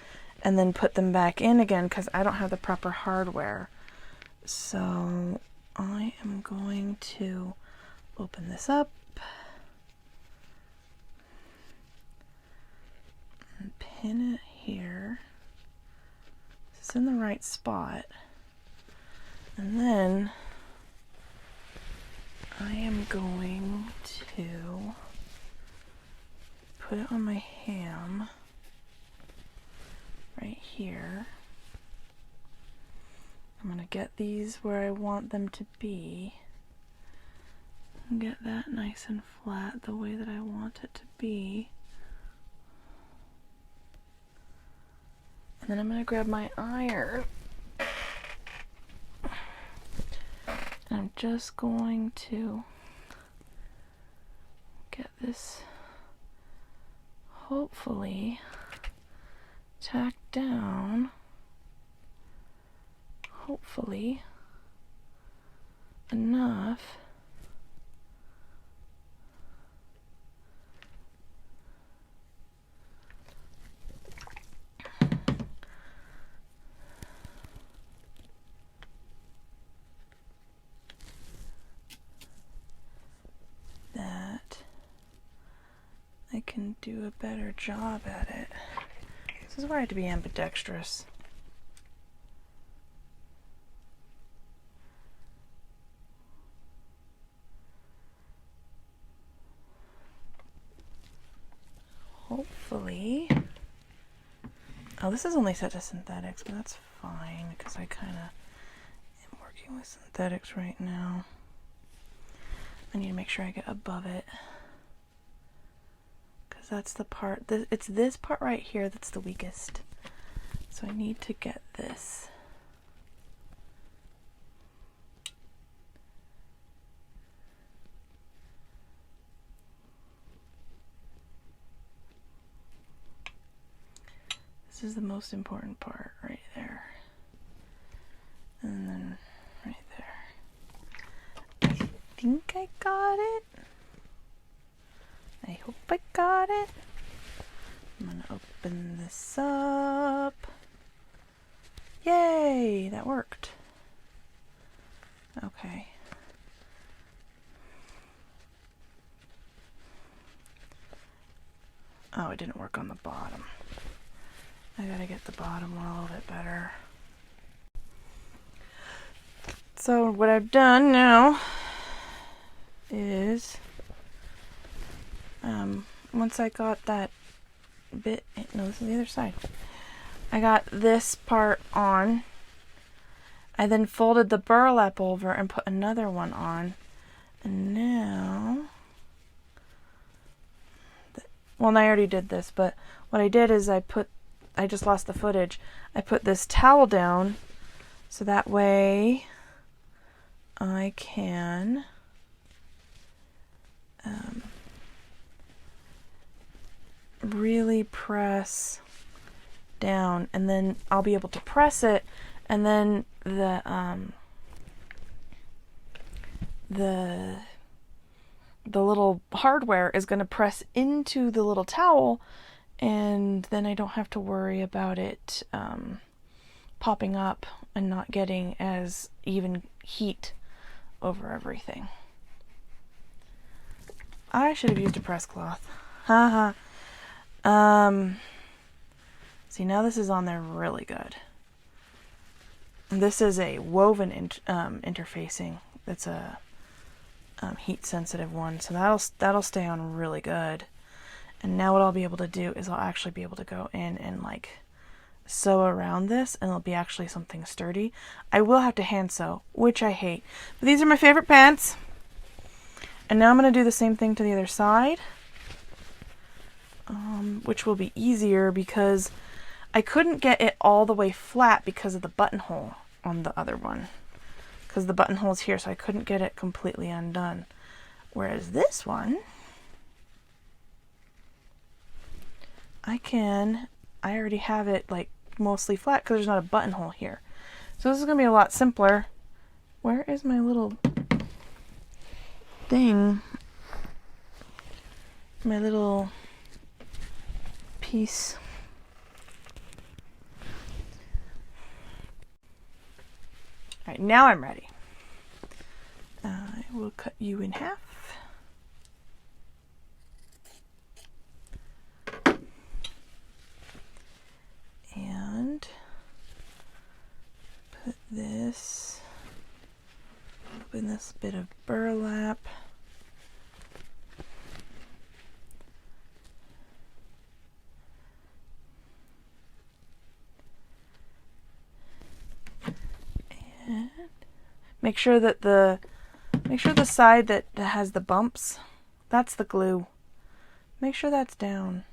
and then put them back in again because I don't have the proper hardware. So I am going to open this up and pin it here. It's in the right spot. And then I am going to put it on my ham right here. I'm going to get these where I want them to be and get that nice and flat the way that I want it to be. And then I'm going to grab my iron. And I'm just going to get this hopefully tacked down, hopefully enough that I can do a better job at it. This is where I have to be ambidextrous. Hopefully. Oh, this is only set to synthetics, but that's fine because I kind of am working with synthetics right now. I need to make sure I get above it. That's the part, it's this part right here that's the weakest. So I need to get this. This is the most important part right there. And then right there. I think I got it. I hope I got it. I'm gonna open this up. Yay, that worked. Okay. Oh, it didn't work on the bottom. I gotta get the bottom one a little bit better. So what I've done now is once I got that bit, no, this is the other side. I got this part on. I then folded the burlap over and put another one on. And now, well, I already did this, but what I did is I just lost the footage. I put this towel down so that way I can really press down, and then I'll be able to press it, and then the little hardware is going to press into the little towel, and then I don't have to worry about it popping up and not getting as even heat over everything. I should have used a press cloth. Haha. See, now this is on there really good. This is a woven interfacing. It's a heat sensitive one, so that'll stay on really good. And now what I'll be able to do is I'll actually be able to go in and like sew around this, and it'll be actually something sturdy. I will have to hand sew, which I hate. But these are my favorite pants. And now I'm going to do the same thing to the other side, which will be easier because I couldn't get it all the way flat because of the buttonhole on the other one. Because the buttonhole's here, so I couldn't get it completely undone. Whereas this one, I already have it like mostly flat because there's not a buttonhole here. So this is going to be a lot simpler. Where is my little thing? My little piece. Alright, now I'm ready. I will cut you in half. And put this up in this bit of burlap. And make sure the side that has the bumps, that's the glue. Make sure that's down.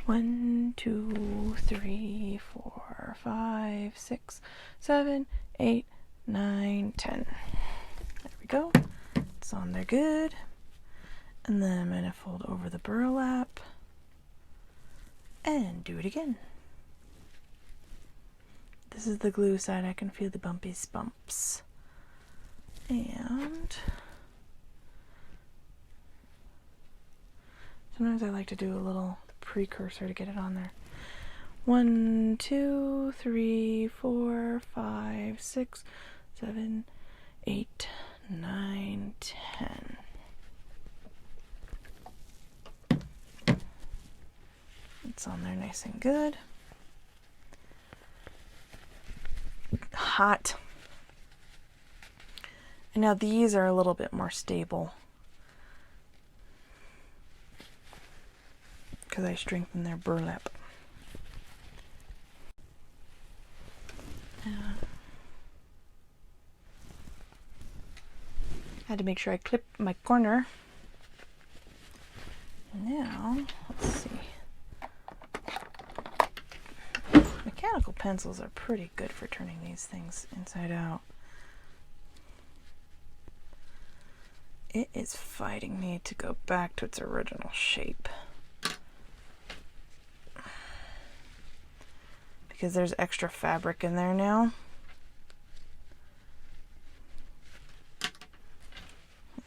One, 2, 3, 4, 5, 6, 7, 8, 9, 10. There we go. It's on there good. And then I'm going to fold over the burlap and do it again. This is the glue side. I can feel the bumps. And sometimes I like to do a little precursor to get it on there. 1, 2, 3, 4, 5, 6, 7, 8, 9, 10. It's on there nice and good. Hot. And now these are a little bit more stable because I strengthened their burlap. I had to make sure I clip my corner. Now, let's see. Mechanical pencils are pretty good for turning these things inside out. It is fighting me to go back to its original shape. Because there's extra fabric in there now. There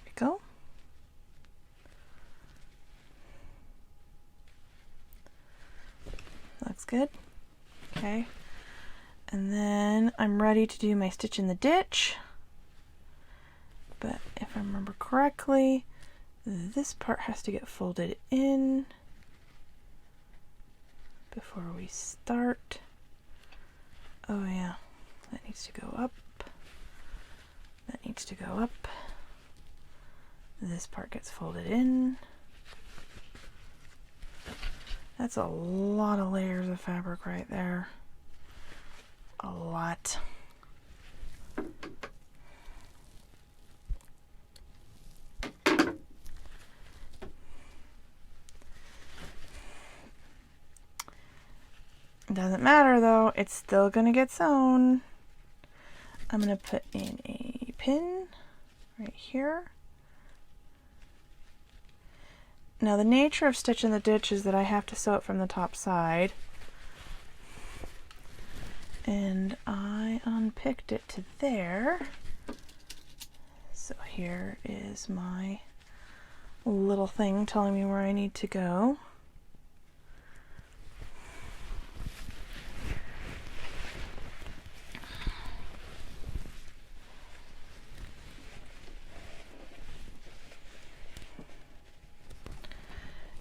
we go. Looks good. Okay. And then I'm ready to do my stitch in the ditch. But if I remember correctly, this part has to get folded in before we start. Oh yeah, that needs to go up. That needs to go up. This part gets folded in. That's a lot of layers of fabric right there. A lot. Doesn't matter though, it's still gonna get sewn. I'm gonna put in a pin right here. Now the nature of stitch in the ditch is that I have to sew it from the top side. And I unpicked it to there. So here is my little thing telling me where I need to go.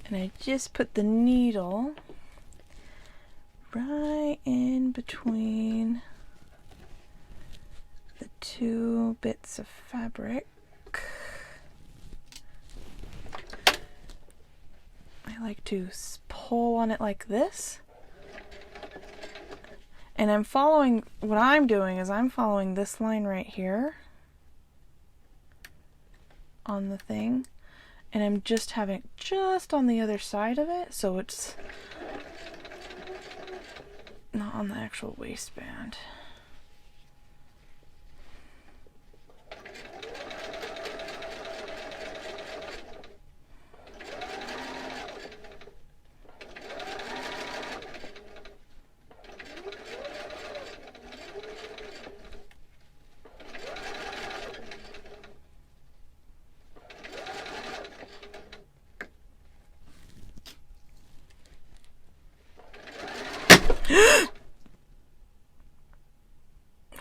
And I just put the needle right in between the two bits of fabric. I like to pull on it like this. And I'm following, what I'm doing is I'm following this line right here on the thing. And I'm just having it just on the other side of it, so it's not on the actual waistband.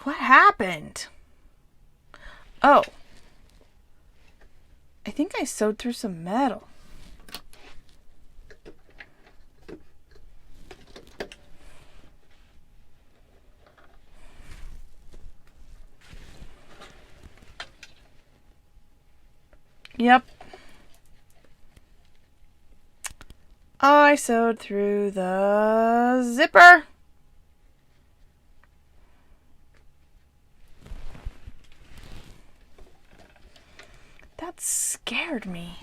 What happened? Oh. I think I sewed through some metal. Yep. I sewed through the zipper. That scared me.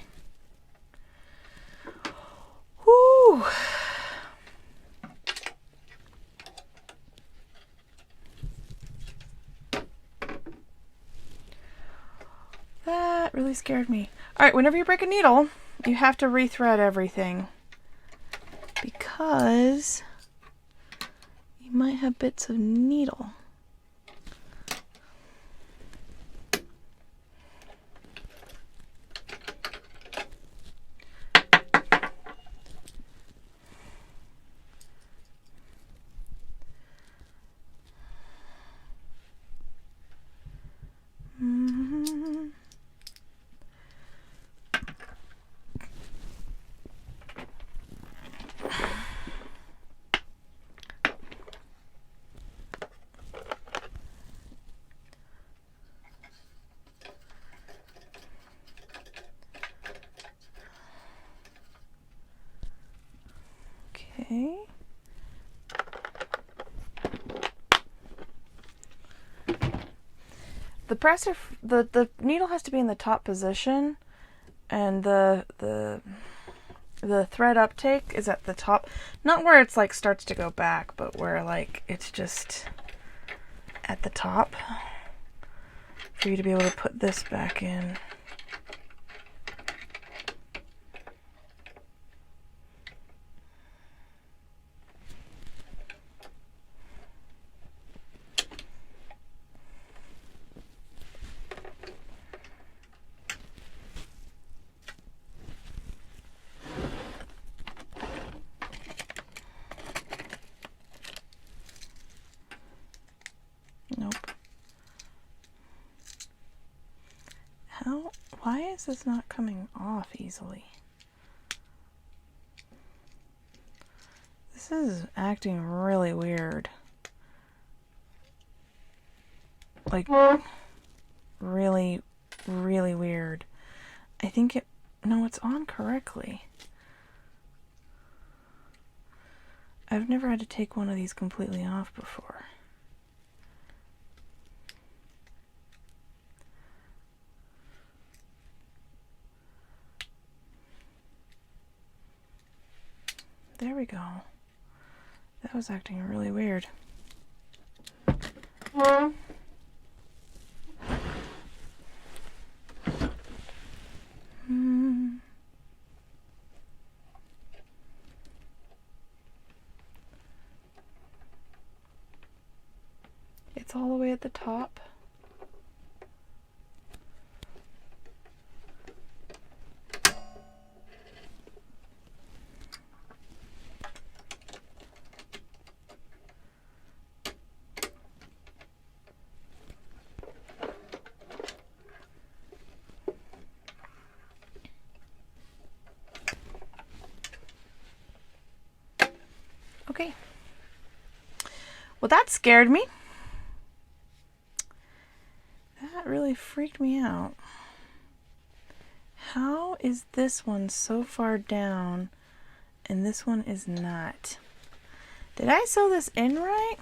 Whew. That really scared me. Alright, whenever you break a needle, you have to rethread everything. Because you might have bits of needle. Okay. The presser, the needle has to be in the top position, and the thread uptake is at the top, not where it's like starts to go back, but where like it's just at the top for you to be able to put this back in. Nope. Why is this not coming off easily? This is acting really weird. Like, really, really weird. I think no, it's on correctly. I've never had to take one of these completely off before. There we go. That was acting really weird. It's all the way at the top. Okay. Well, that scared me. That really freaked me out. How is this one so far down and this one is not? Did I sew this in right?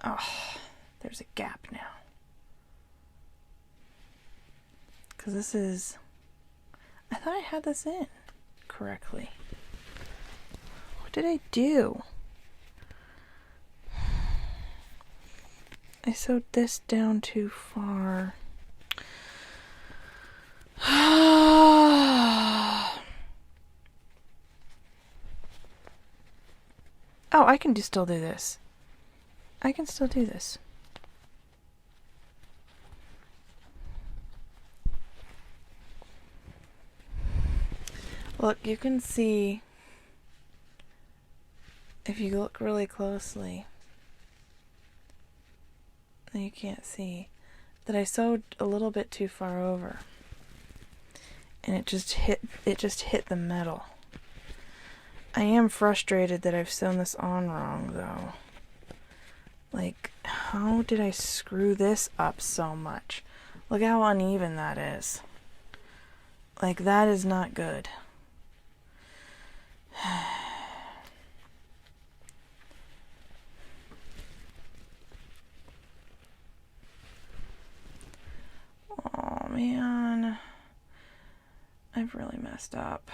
Oh, there's a gap now. Because this is... I thought I had this in correctly. What did I do? I sewed this down too far. Oh, I can still do this. I can still do this. Look, you can see, if you look really closely, you can't see that I sewed a little bit too far over, and it just hit the metal. I am frustrated that I've sewn this on wrong though. Like, how did I screw this up so much? Look how uneven that is. Like, that is not good. Oh man, I've really messed up.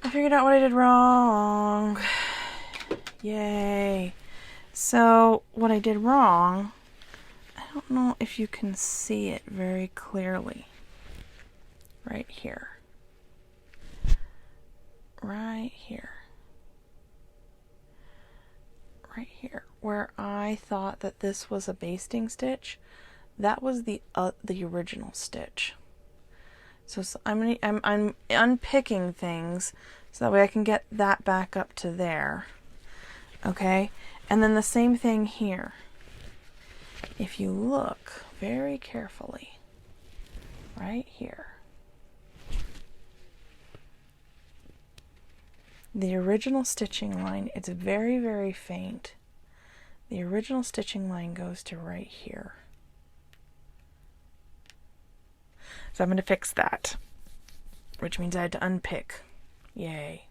I figured out what I did wrong. Yay. So what I did wrong, I don't know if you can see it very clearly. Right here. Right here. Right here. Where I thought that this was a basting stitch, that was the original stitch. So I'm unpicking things so that way I can get that back up to there. Okay? And then the same thing here. If you look very carefully, right here, the original stitching line, it's very, very faint. The original stitching line goes to right here. So I'm going to fix that, which means I had to unpick. Yay.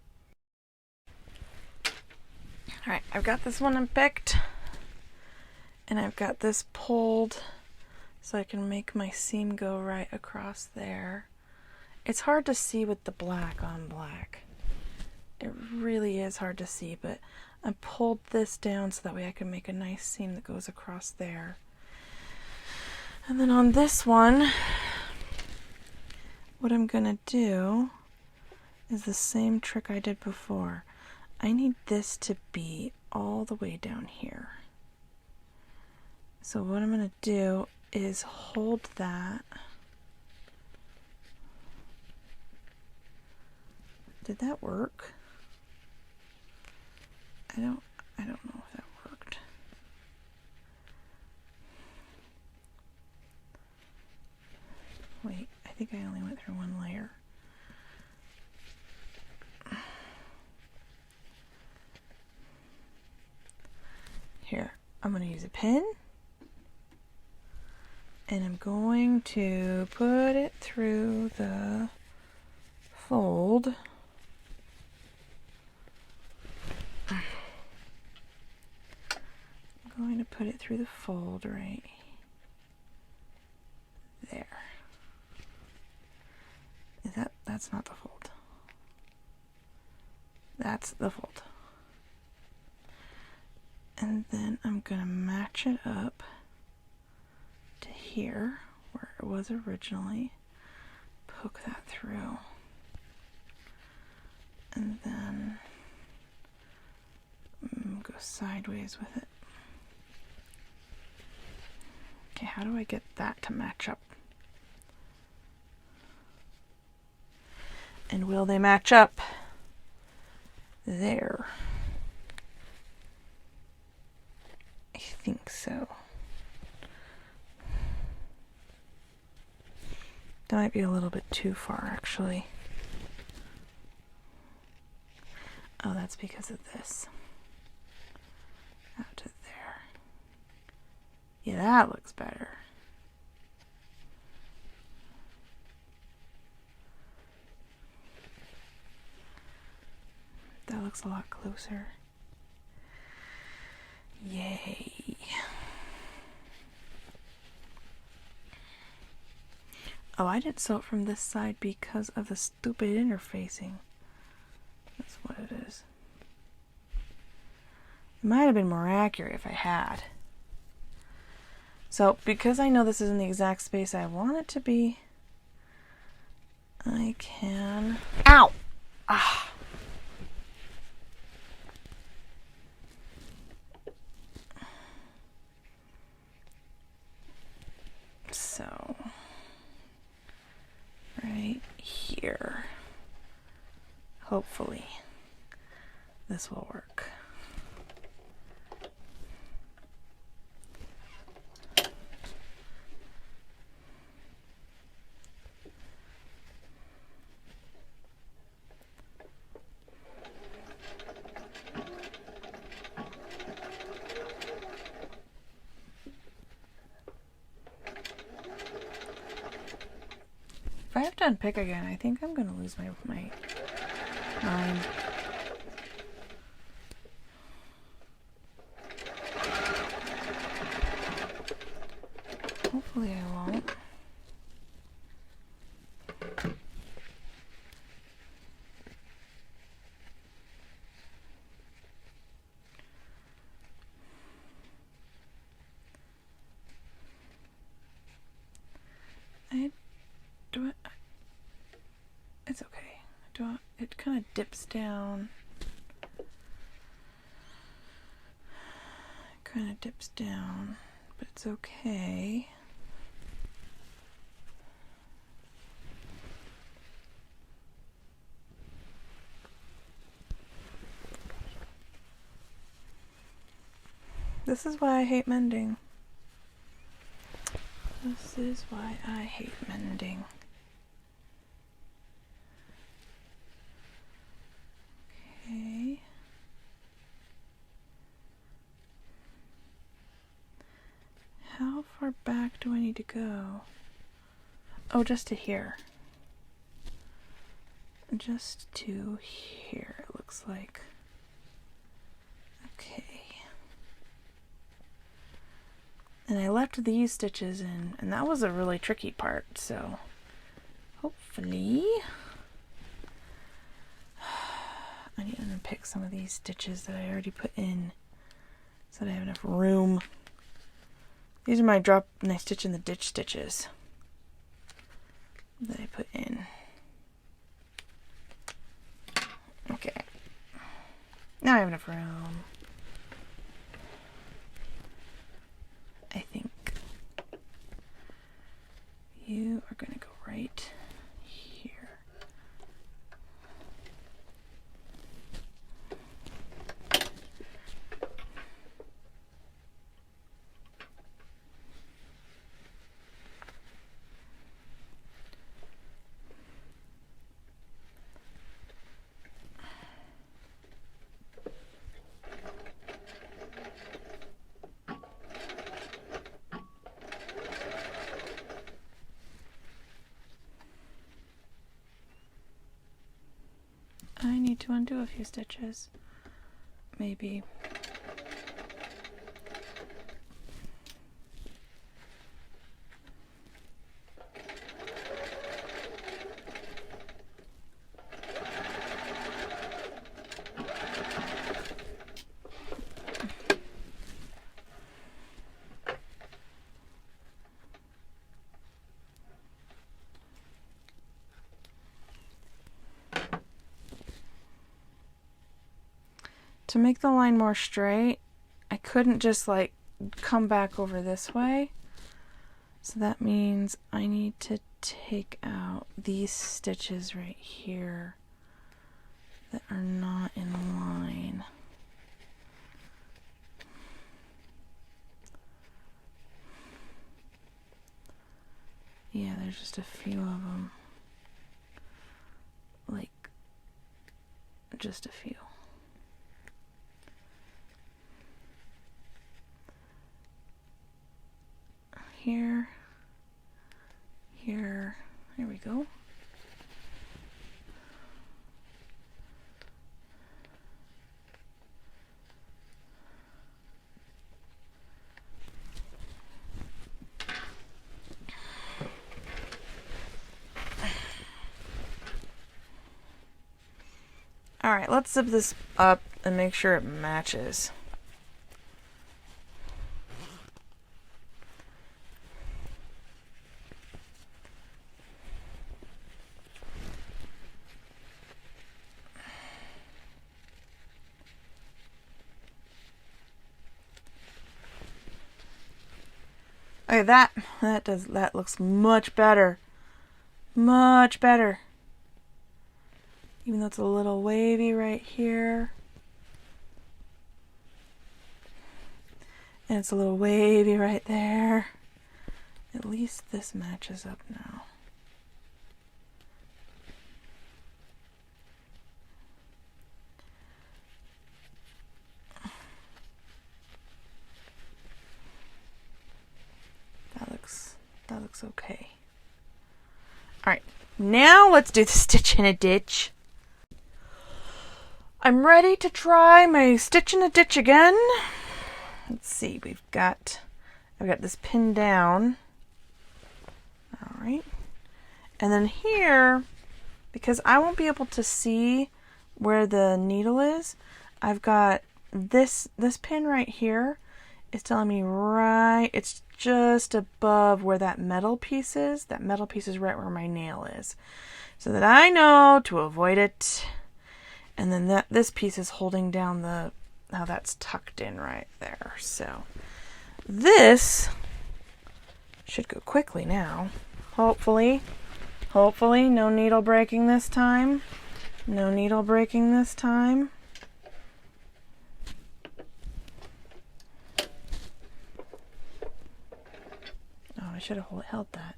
Alright, I've got this one unpicked, and I've got this pulled so I can make my seam go right across there. It's hard to see with the black on black. It really is hard to see, but I pulled this down so that way I can make a nice seam that goes across there. And then on this one, what I'm gonna do is the same trick I did before. I need this to be all the way down here. So what I'm gonna do is hold that. Did that work? I don't know if that worked. Wait, I think I only went through one layer. Here, I'm going to use a pin, and I'm going to put it through the fold. I'm going to put it through the fold right there. That's not the fold. That's the fold. And then I'm going to match it up to here where it was originally. Poke that through. And then go sideways with it. Okay, how do I get that to match up? And will they match up? There. think so. That might be a little bit too far, actually. Oh, that's because of this. Out to there. Yeah, that looks better. That looks a lot closer. Yay. Oh, I didn't sew it from this side because of the stupid interfacing. That's what it is. It might have been more accurate if I had. So, because I know this isn't the exact space I want it to be, I can... Ow! Ah! So, right here. Hopefully, this will work. If I have to unpick again, I think I'm going to lose my mind. Hopefully I won't. It's okay. It kind of dips down. It kind of dips down, but it's okay. This is why I hate mending. This is why I hate mending. Okay. How far back do I need to go? Oh, just to here. Just to here, it looks like. Okay. And I left these stitches in, and that was a really tricky part, so hopefully I need to unpick some of these stitches that I already put in so that I have enough room. These are my stitch in the ditch stitches that I put in. Okay. Now I have enough room. I think you are going to go right here. I need to undo a few stitches, maybe. To make the line more straight, I couldn't just like come back over this way. So that means I need to take out these stitches right here that are not in line. there's just a few of them. Like, just a few. Here, here, there we go. All right, let's zip this up and make sure it matches. Okay, that looks much better. Much better. Even though it's a little wavy right here. And it's a little wavy right there. At least this matches up now. That looks okay. Alright, now let's do the stitch in a ditch. I'm ready to try my stitch in a ditch again. Let's see, I've got this pinned down. Alright. And then here, because I won't be able to see where the needle is, I've got this pin right here is telling me it's just above where that metal piece is. That metal piece is right where my nail is. So that I know to avoid it. And then this piece is holding down how that's tucked in right there. So this should go quickly now. Hopefully. Hopefully, no needle breaking this time. No needle breaking this time. Oh, I should have held that.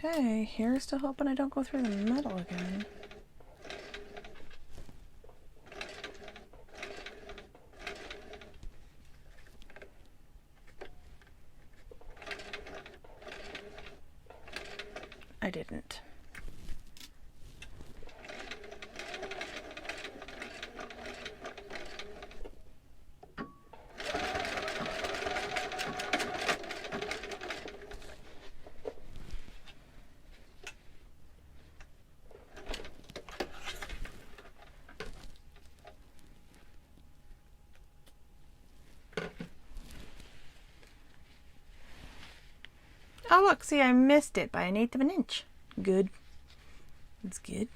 Okay, here's to hoping I don't go through the metal again. I didn't. Oh look, see, I missed it by 1/8 of an inch. Good. That's good.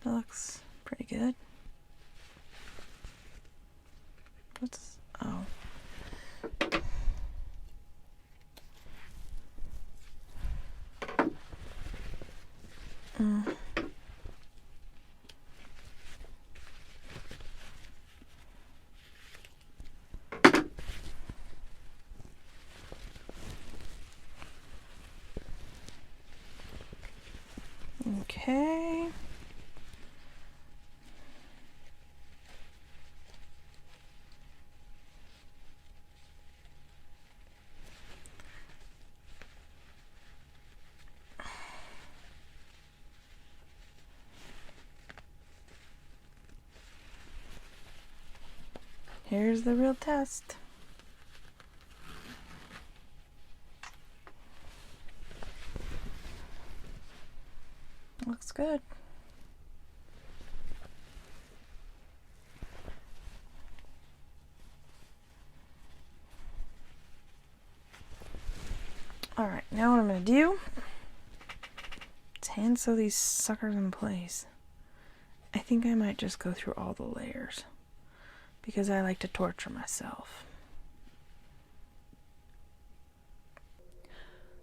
That looks pretty good. What's... oh. Okay. Here's the real test. Looks good. Alright, now what I'm going to do is hand sew these suckers in place. I think I might just go through all the layers because I like to torture myself.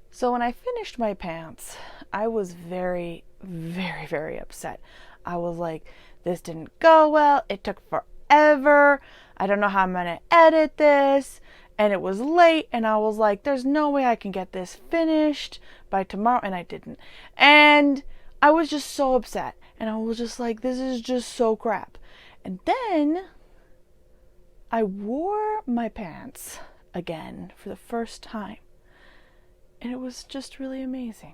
So when I finished my pants, I was very, very, very upset. I was like, this didn't go well. It took forever. I don't know how I'm going to edit this. And it was late, and I was like, there's no way I can get this finished by tomorrow, and I didn't. And I was just so upset, and I was just like, this is just so crap. And then I wore my pants again for the first time, and it was just really amazing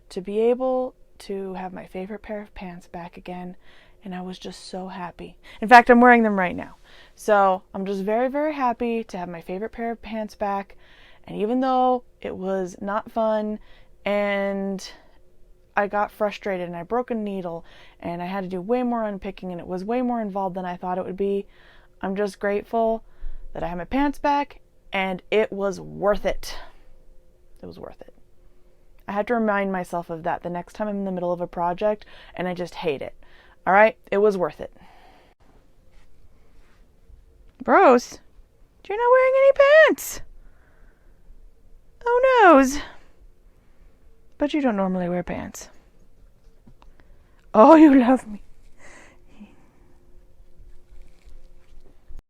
to be able to have my favorite pair of pants back again, and I was just so happy. In fact, I'm wearing them right now. So I'm just very, very happy to have my favorite pair of pants back. And even though it was not fun and I got frustrated and I broke a needle and I had to do way more unpicking and it was way more involved than I thought it would be, I'm just grateful that I have my pants back and it was worth it. It was worth it. I had to remind myself of that the next time I'm in the middle of a project and I just hate it. All right, it was worth it. Bros, you're not wearing any pants. Oh noes. But you don't normally wear pants. Oh, you love me.